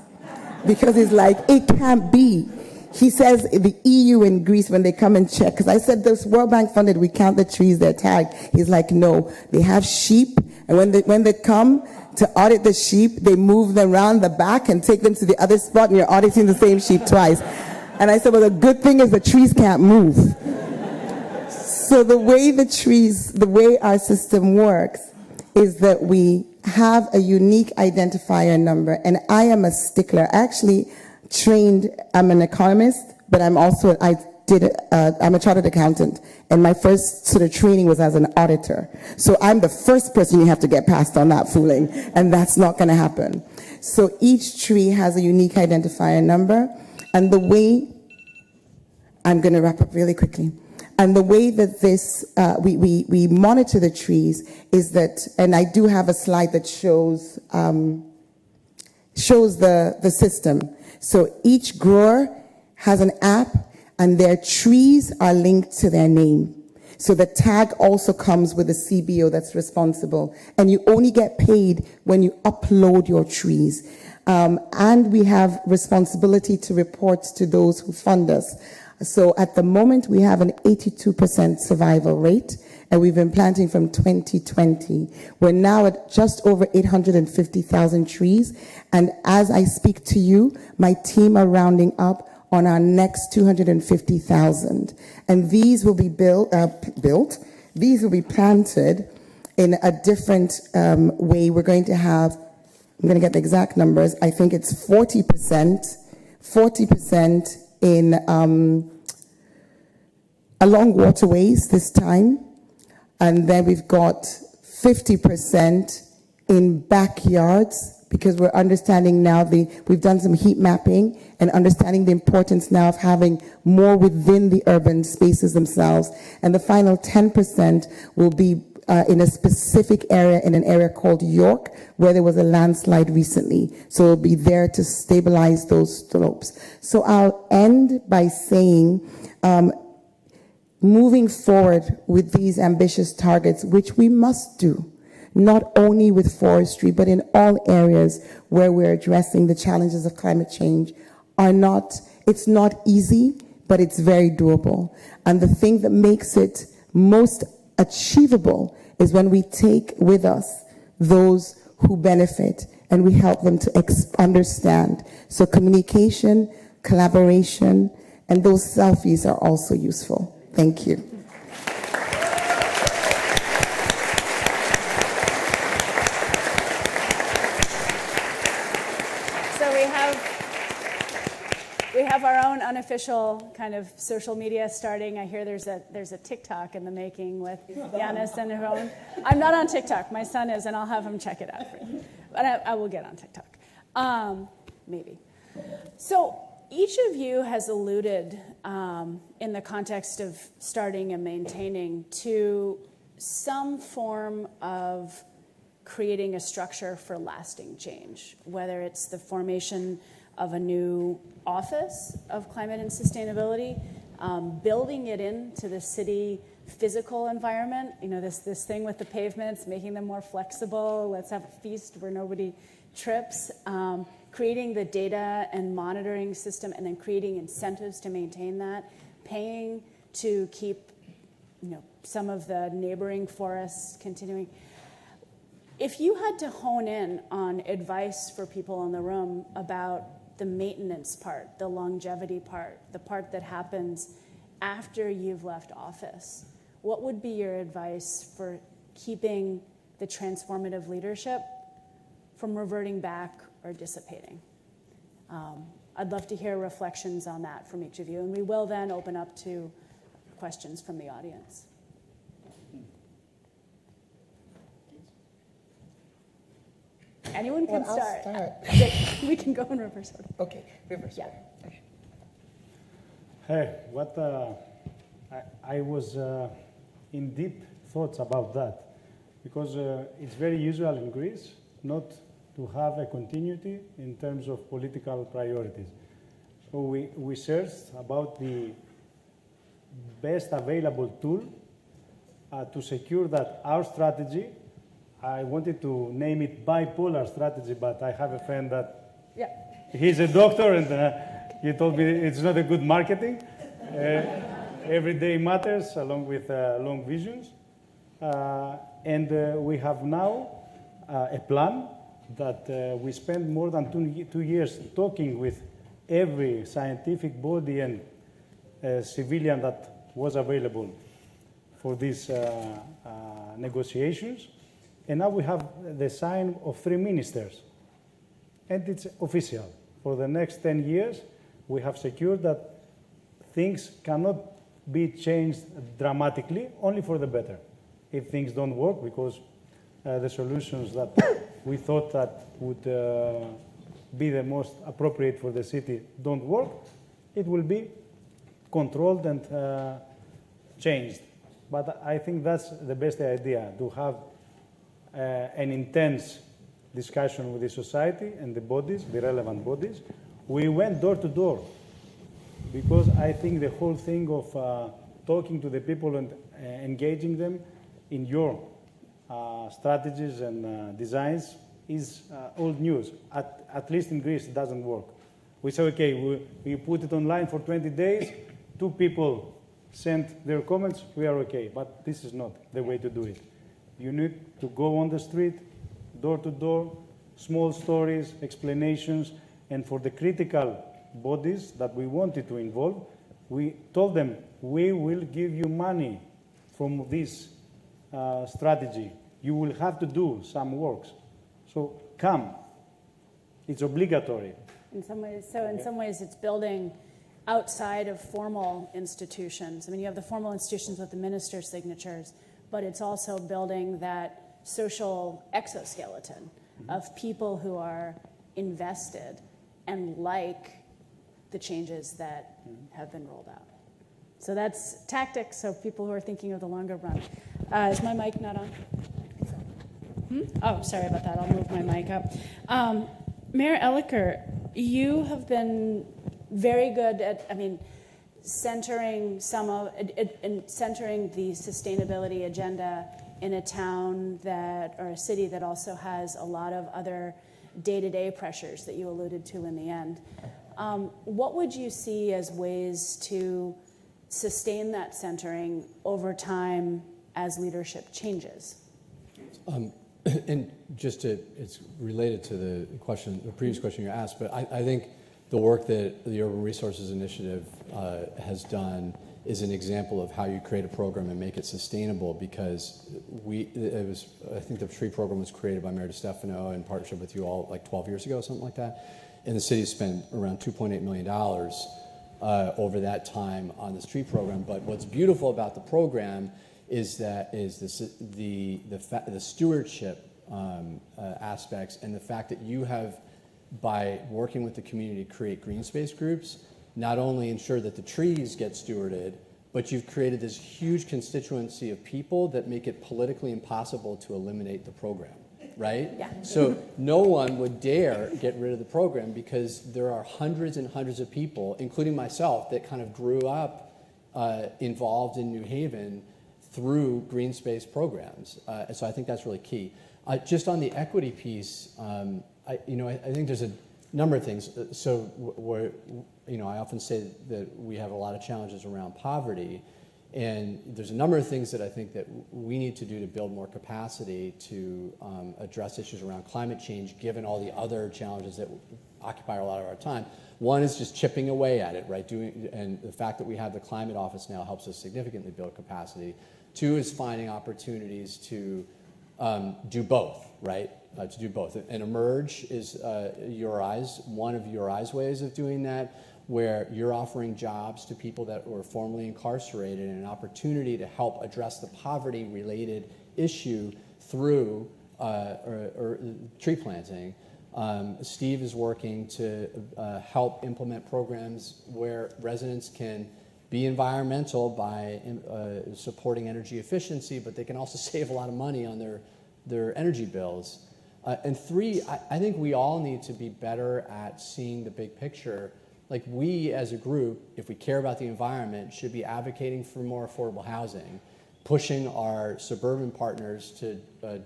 because he's like, it can't be. He says the EU and Greece, when they come and check, because I said this World Bank funded, we count the trees, they're tagged. He's like, no, they have sheep, and when they come to audit the sheep, they move them around the back and take them to the other spot, and you're auditing the same sheep twice. And I said, well, the good thing is the trees can't move. So the way our system works is that we have a unique identifier number, and I am a stickler. Actually trained, I'm an economist, but I'm also, I'm a chartered accountant, and my first sort of training was as an auditor. So I'm the first person you have to get past on that fooling, and that's not going to happen. So each tree has a unique identifier number, and the way, I'm going to wrap up really quickly, and the way that this, we monitor the trees is that, and I do have a slide that shows the system. So each grower has an app, and their trees are linked to their name. So the tag also comes with a CBO that's responsible, and you only get paid when you upload your trees. And we have responsibility to report to those who fund us. So at the moment, we have an 82% survival rate, and we've been planting from 2020. We're now at just over 850,000 trees, and as I speak to you, my team are rounding up on our next 250,000. And these will be these will be planted in a different way. We're going to have, I'm going to get the exact numbers, I think it's 40% in along waterways this time, and then we've got 50% in backyards, because we're understanding now we've done some heat mapping and understanding the importance now of having more within the urban spaces themselves. And the final 10% will be in a specific area, in an area called York, where there was a landslide recently. So it'll be there to stabilize those slopes. So I'll end by saying, moving forward with these ambitious targets, which we must do, not only with forestry, but in all areas where we're addressing the challenges of climate change, it's not easy, but it's very doable. And the thing that makes it most achievable is when we take with us those who benefit and we help them to understand. So communication, collaboration, and those selfies are also useful. Thank you. We have our own unofficial kind of social media starting. I hear there's a TikTok in the making with Yanis and Heron. I'm not on TikTok. My son is, and I'll have him check it out for you. But I will get on TikTok. Maybe. So each of you has alluded in the context of starting and maintaining to some form of creating a structure for lasting change, whether it's the formation of a new office of climate and sustainability, building it into the city physical environment, this thing with the pavements, making them more flexible, let's have a feast where nobody trips, creating the data and monitoring system, and then creating incentives to maintain that, paying to keep some of the neighboring forests continuing. If you had to hone in on advice for people in the room about the maintenance part, the longevity part, the part that happens after you've left office, what would be your advice for keeping the transformative leadership from reverting back or dissipating? I'd love to hear reflections on that from each of you, and we will then open up to questions from the audience. Anyone can start. We can go in reverse order. Okay, reverse order. Hey, I was in deep thoughts about that, because it's very usual in Greece not to have a continuity in terms of political priorities. So we searched about the best available tool to secure that our strategy, I wanted to name it bipolar strategy, but I have a friend that he's a doctor, and he told me it's not a good marketing. Every day matters, along with long visions. And we have now a plan that we spent more than 2 years talking with every scientific body and civilian that was available for these negotiations. And now we have the sign of 3 ministers. And it's official. For the next 10 years, we have secured that things cannot be changed dramatically, only for the better. If things don't work, because the solutions that we thought that would be the most appropriate for the city don't work, it will be controlled and changed. But I think that's the best idea, to have an intense discussion with the society and the bodies, the relevant bodies. We went door to door, because I think the whole thing of talking to the people and engaging them in your strategies and designs is old news. At least in Greece, it doesn't work. We say, okay, we put it online for 20 days, 2 people sent their comments, we are okay. But this is not the way to do it. You need to go on the street, door to door, small stories, explanations, and for the critical bodies that we wanted to involve, we told them, we will give you money from this strategy. You will have to do some works. So come. It's obligatory. In some ways, it's building outside of formal institutions. I mean, you have the formal institutions with the minister's signatures, but it's also building that social exoskeleton of people who are invested and like the changes that have been rolled out. So that's tactics, so people who are thinking of the longer run. Is my mic not on? Oh, sorry about that. I'll move my mic up. Mayor Elicker, you have been very good at, centering centering the sustainability agenda in a town or a city that also has a lot of other day-to-day pressures that you alluded to in the end. What would you see as ways to sustain that centering over time as leadership changes? And it's related to the previous question you asked, but I think the work that the Urban Resources Initiative has done is an example of how you create a program and make it sustainable, because I think the tree program was created by Mayor DeStefano in partnership with you all like 12 years ago, something like that. And the city spent around $2.8 million over that time on this tree program. But what's beautiful about the program is the stewardship aspects, and the fact that you have, by working with the community to create green space groups, not only ensure that the trees get stewarded, but you've created this huge constituency of people that make it politically impossible to eliminate the program, right? Yeah. So no one would dare get rid of the program, because there are hundreds and hundreds of people, including myself, that kind of grew up involved in New Haven through green space programs. So I think that's really key. Just on the equity piece, I think there's a number of things. So I often say that we have a lot of challenges around poverty, and there's a number of things that I think that we need to do to build more capacity to address issues around climate change, given all the other challenges that occupy a lot of our time. One is just chipping away at it, right? And the fact that we have the climate office now helps us significantly build capacity. 2 is finding opportunities to do both, right? To do both. And Emerge is one of URI's ways of doing that, where you're offering jobs to people that were formerly incarcerated and an opportunity to help address the poverty-related issue through tree planting. Steve is working to help implement programs where residents can be environmental by supporting energy efficiency, but they can also save a lot of money on their energy bills. And 3, I think we all need to be better at seeing the big picture. Like, we as a group, if we care about the environment, should be advocating for more affordable housing, pushing our suburban partners to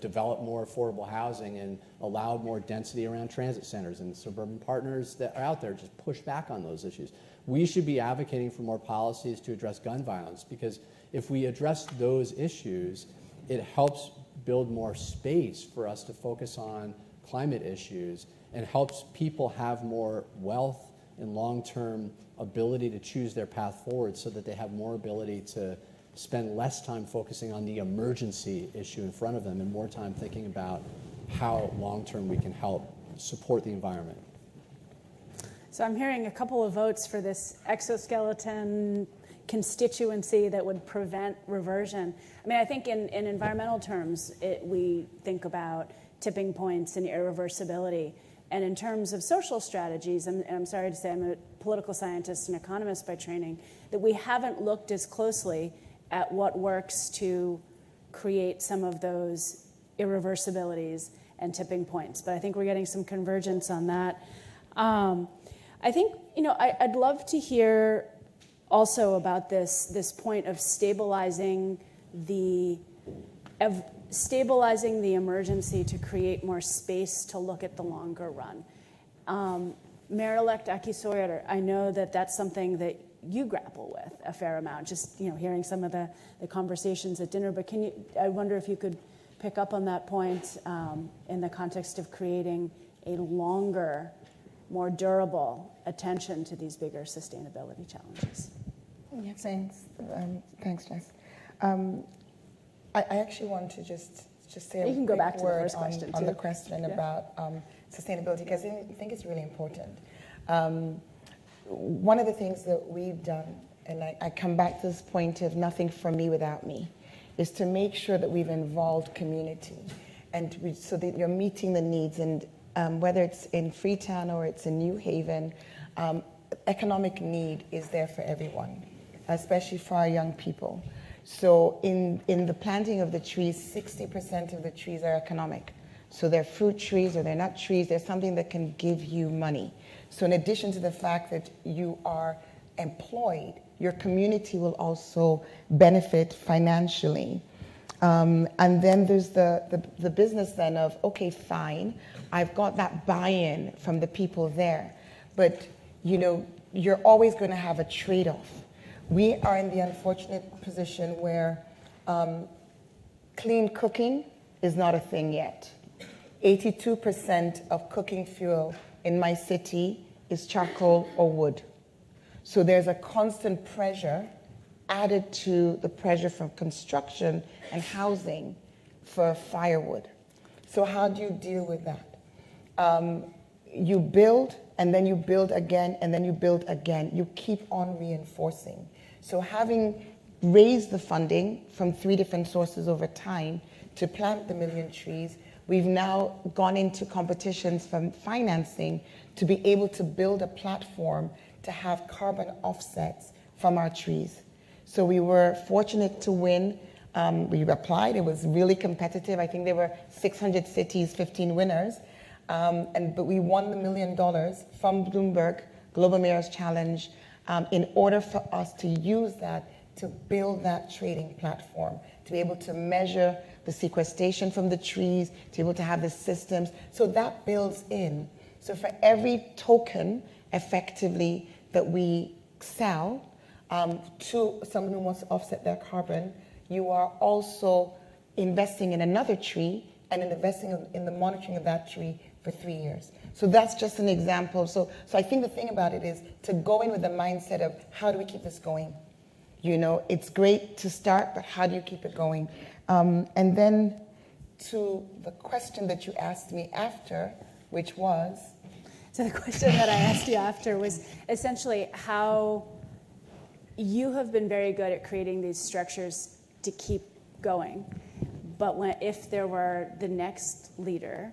develop more affordable housing and allow more density around transit centers, and the suburban partners that are out there just push back on those issues. We should be advocating for more policies to address gun violence, because if we address those issues, it helps build more space for us to focus on climate issues, and helps people have more wealth and long-term ability to choose their path forward, so that they have more ability to spend less time focusing on the emergency issue in front of them and more time thinking about how long-term we can help support the environment. So I'm hearing a couple of votes for this exoskeleton constituency that would prevent reversion. I mean, I think in environmental terms, we think about tipping points and irreversibility. And in terms of social strategies, and I'm sorry to say I'm a political scientist and economist by training, that we haven't looked as closely at what works to create some of those irreversibilities and tipping points. But I think we're getting some convergence on that. I think, I'd love to hear also about this point of stabilizing the emergency to create more space to look at the longer run. Mayor-elect Aki-Sawyerr, I know that that's something that you grapple with a fair amount, just hearing some of the conversations at dinner, but I wonder if you could pick up on that point in the context of creating a longer, more durable attention to these bigger sustainability challenges. Yeah, thanks. Thanks, Jess. I actually want to just say you can go back to the first question on the question about sustainability, because I think it's really important. One of the things that we've done, and I come back to this point of nothing from me without me, is to make sure that we've involved community, and so that you're meeting the needs, and whether it's in Freetown or it's in New Haven, economic need is there for everyone, especially for our young people. So in the planting of the trees, 60% of the trees are economic. So they're fruit trees or they're nut trees. They're something that can give you money. So in addition to the fact that you are employed, your community will also benefit financially. And then there's the business then of, okay, fine, I've got that buy-in from the people there. But, you're always going to have a trade-off. We are in the unfortunate position where clean cooking is not a thing yet. 82% of cooking fuel in my city is charcoal or wood. So there's a constant pressure added to the pressure from construction and housing for firewood. So how do you deal with that? You build, and then you build again, and then you build again. You keep on reinforcing. So having raised the funding from 3 different sources over time to plant the 1 million trees, we've now gone into competitions from financing to be able to build a platform to have carbon offsets from our trees. So we were fortunate to win. We applied. It was really competitive. I think there were 600 cities, 15 winners. But we won the $1 million from Bloomberg Global Mayor's Challenge in order for us to use that to build that trading platform, to be able to measure the sequestration from the trees, to be able to have the systems. So that builds in. So for every token, effectively, that we sell to someone who wants to offset their carbon, you are also investing in another tree and investing in the monitoring of that tree for 3 years. So that's just an example. So I think the thing about it is to go in with the mindset of how do we keep this going? It's great to start, but how do you keep it going? And then to the question that you asked me after, which was? So the question that I asked you after was essentially how you have been very good at creating these structures to keep going. But if there were the next leader,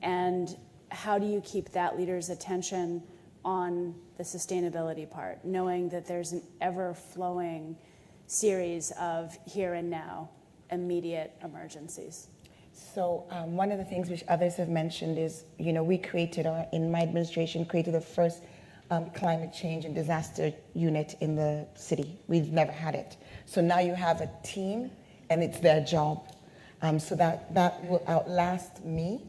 and how do you keep that leader's attention on the sustainability part, knowing that there's an ever-flowing series of here and now immediate emergencies? So one of the things which others have mentioned is, we created, in my administration, created the first climate change and disaster unit in the city. We've never had it. So now you have a team, and it's their job. So that will outlast me.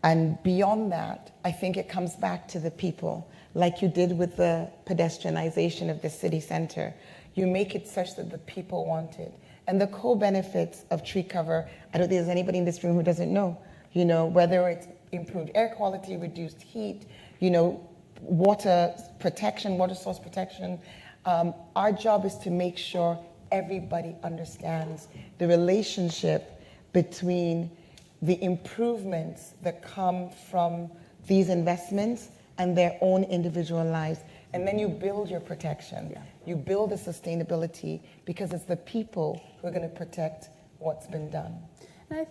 And beyond that, I think it comes back to the people, like you did with the pedestrianization of the city center. You make it such that the people want it. And the co-benefits of tree cover, I don't think there's anybody in this room who doesn't know, whether it's improved air quality, reduced heat, water protection, water source protection. Our job is to make sure everybody understands the relationship between the improvements that come from these investments and their own individual lives. And then you build your protection. Yeah. You build the sustainability because it's the people who are going to protect what's been done. And I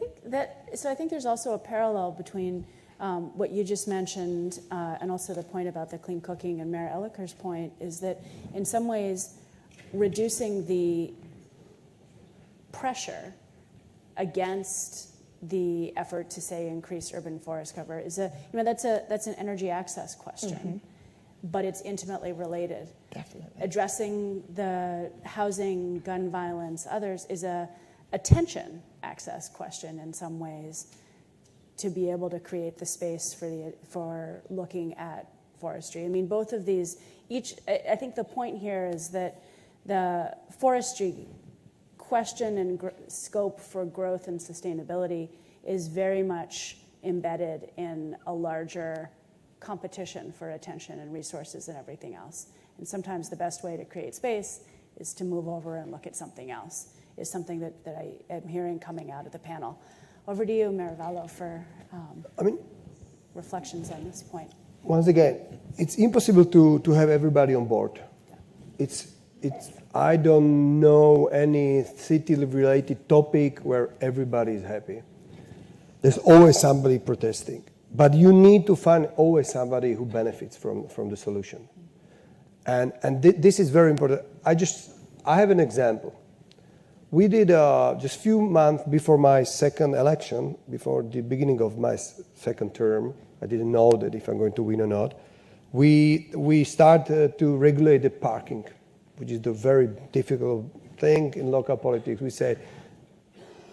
think there's also a parallel between what you just mentioned and also the point about the clean cooking, and Mayor Elicker's point is that in some ways reducing the pressure against the effort to, say, increase urban forest cover is that's an energy access question, but it's intimately related. Definitely. Addressing the housing, gun violence, others is a attention access question in some ways, to be able to create the space for looking at forestry. I mean, both of these, I think the point here is that the forestry question and scope for growth and sustainability is very much embedded in a larger competition for attention and resources and everything else. And sometimes the best way to create space is to move over and look at something else, is something that I am hearing coming out of the panel. Over to you, Mayor Vallo, for reflections on this point. Once again, it's impossible to have everybody on board. Yeah. I don't know any city-related topic where everybody is happy. There's always somebody protesting. But you need to find always somebody who benefits from the solution. And this is very important. I have an example. We did just a few months before my second election, before the beginning of my second term, I didn't know that if I'm going to win or not, we started to regulate the parking, which is the very difficult thing in local politics. We said,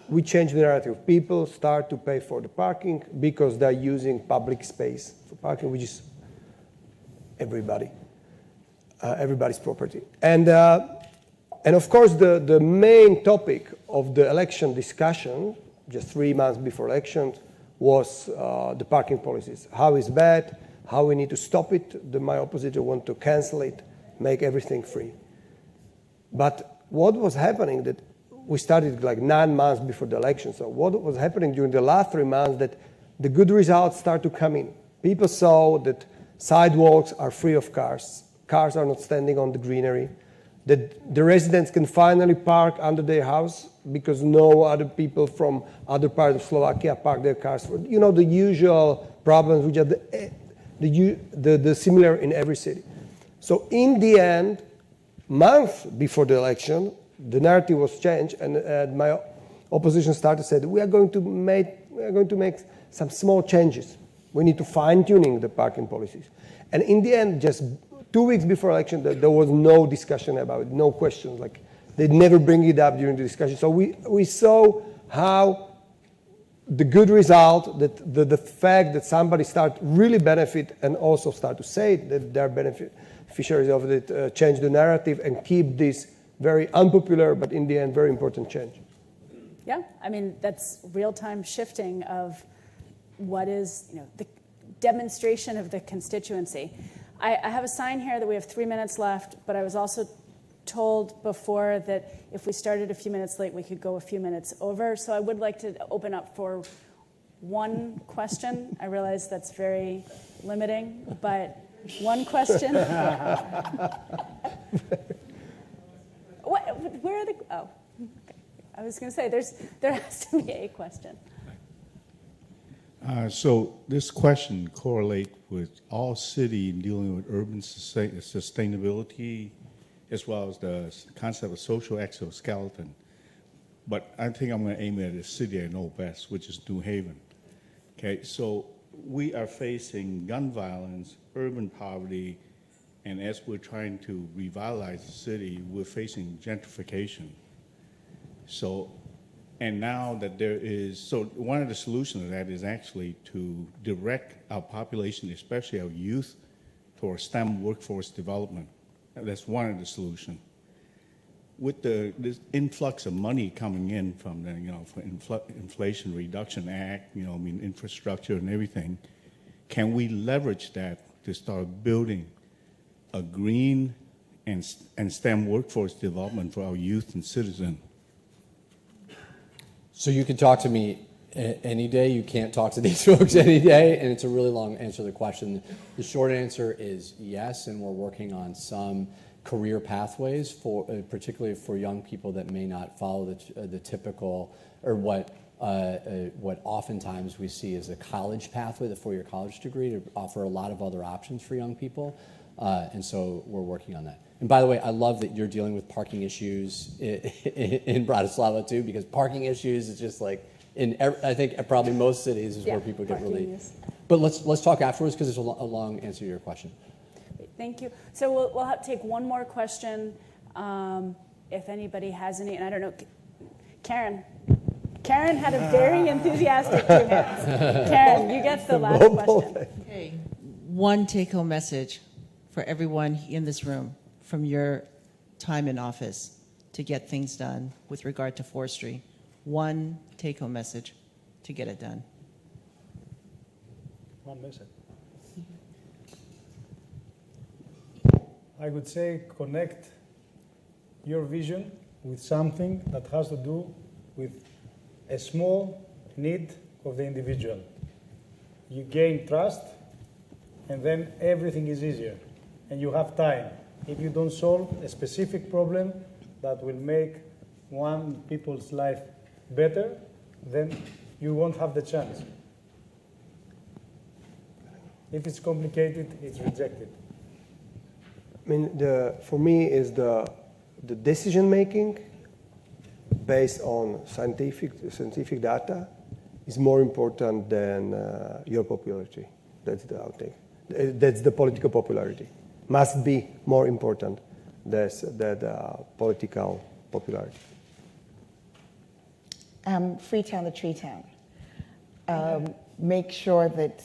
we change the narrative. People start to pay for the parking because they're using public space for parking, which is everybody's property. And of course, the main topic of the election discussion, just 3 months before elections, was the parking policies. How it's bad, how we need to stop it. My opposition want to cancel it, make everything free. But what was happening that we started like 9 months before the election. So what was happening during the last 3 months that the good results start to come in. People saw that sidewalks are free of cars. Cars are not standing on the greenery. That the residents can finally park under their house because no other people from other parts of Slovakia park their cars. The usual problems which are the similar in every city. So in the end, months before the election, the narrative was changed, and my opposition started to say that we are going to make some small changes. We need to fine-tuning the parking policies. And in the end, just 2 weeks before election, there was no discussion about it, no questions. Like they'd never bring it up during the discussion. So we saw how the good result, that the fact that somebody start really benefit and also start to say that they're beneficiaries of it, change the narrative and keep this very unpopular, but in the end, very important change. Yeah, I mean, that's real-time shifting of what is, the demonstration of the constituency. I have a sign here that we have 3 minutes left, but I was also told before that if we started a few minutes late, we could go a few minutes over. So I would like to open up for one question. I realize that's very limiting, but one question. Where are the? Oh, okay. I was going to say there has to be a question. So this question correlates with all city dealing with urban sustainability, as well as the concept of social exoskeleton. But I think I'm going to aim at the city I know best, which is New Haven. Okay, so we are facing gun violence, urban poverty, and as we're trying to revitalize the city, we're facing gentrification. So, and now that so one of the solutions to that is actually to direct our population, especially our youth, toward STEM workforce development. That's one of the solutions. With this influx of money coming in from the, Inflation Reduction Act, infrastructure and everything, can we leverage that to start building a green and STEM workforce development for our youth and citizens? So you can talk to me any day. You can't talk to these folks any day, and it's a really long answer to the question. The short answer is yes, and we're working on some career pathways for, particularly for young people that may not follow the typical, or what oftentimes we see as a college pathway, the four-year college degree, to offer a lot of other options for young people. And so we're working on that. And by the way, I love that you're dealing with parking issues in Bratislava too, because parking issues is just like, I think probably most cities is where people get really. But let's talk afterwards, because there's a long answer to your question. Thank you. So we'll have to take one more question, if anybody has any. And I don't know, Karen. Karen had a very enthusiastic 2 hands. Karen, you get the last question. Okay. One take-home message for everyone in this room from your time in office to get things done with regard to forestry. One take-home message to get it done. One message. I would say connect your vision with something that has to do with a small need of the individual. You gain trust, and then everything is easier, and you have time. If you don't solve a specific problem that will make one people's life better, then you won't have the chance. If it's complicated, it's rejected. I mean, for me, is the decision making based on scientific data is more important than your popularity. That's the outtake. That's the political popularity. Must be more important than political popularity. Freetown to Treetown. Make sure that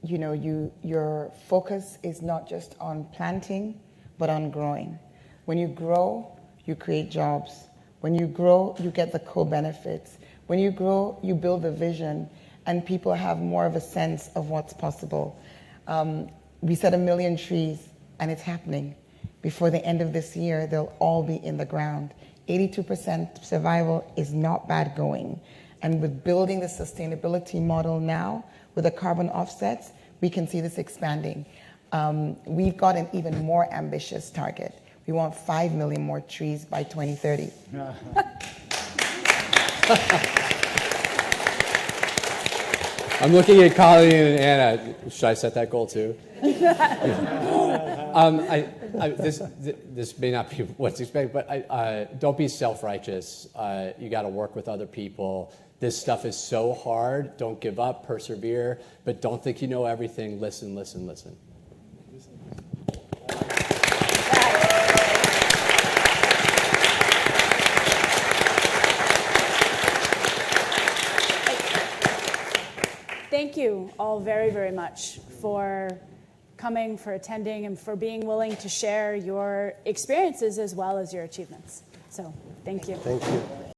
your focus is not just on planting, but on growing. When you grow, you create jobs. When you grow, you get the co-benefits. When you grow, you build a vision, and people have more of a sense of what's possible. We said 1 million trees, and it's happening. Before the end of this year, they'll all be in the ground. 82% survival is not bad going. And with building the sustainability model now, with the carbon offsets, we can see this expanding. We've got an even more ambitious target. We want 5 million more trees by 2030. I'm looking at Colleen and Anna. Should I set that goal too? This may not be what's expected, but don't be self-righteous. You got to work with other people. This stuff is so hard. Don't give up, persevere, but don't think you know everything. Listen, listen, listen. Thank you all very, very much for coming, for attending, and for being willing to share your experiences as well as your achievements. So, thank you. Thank you.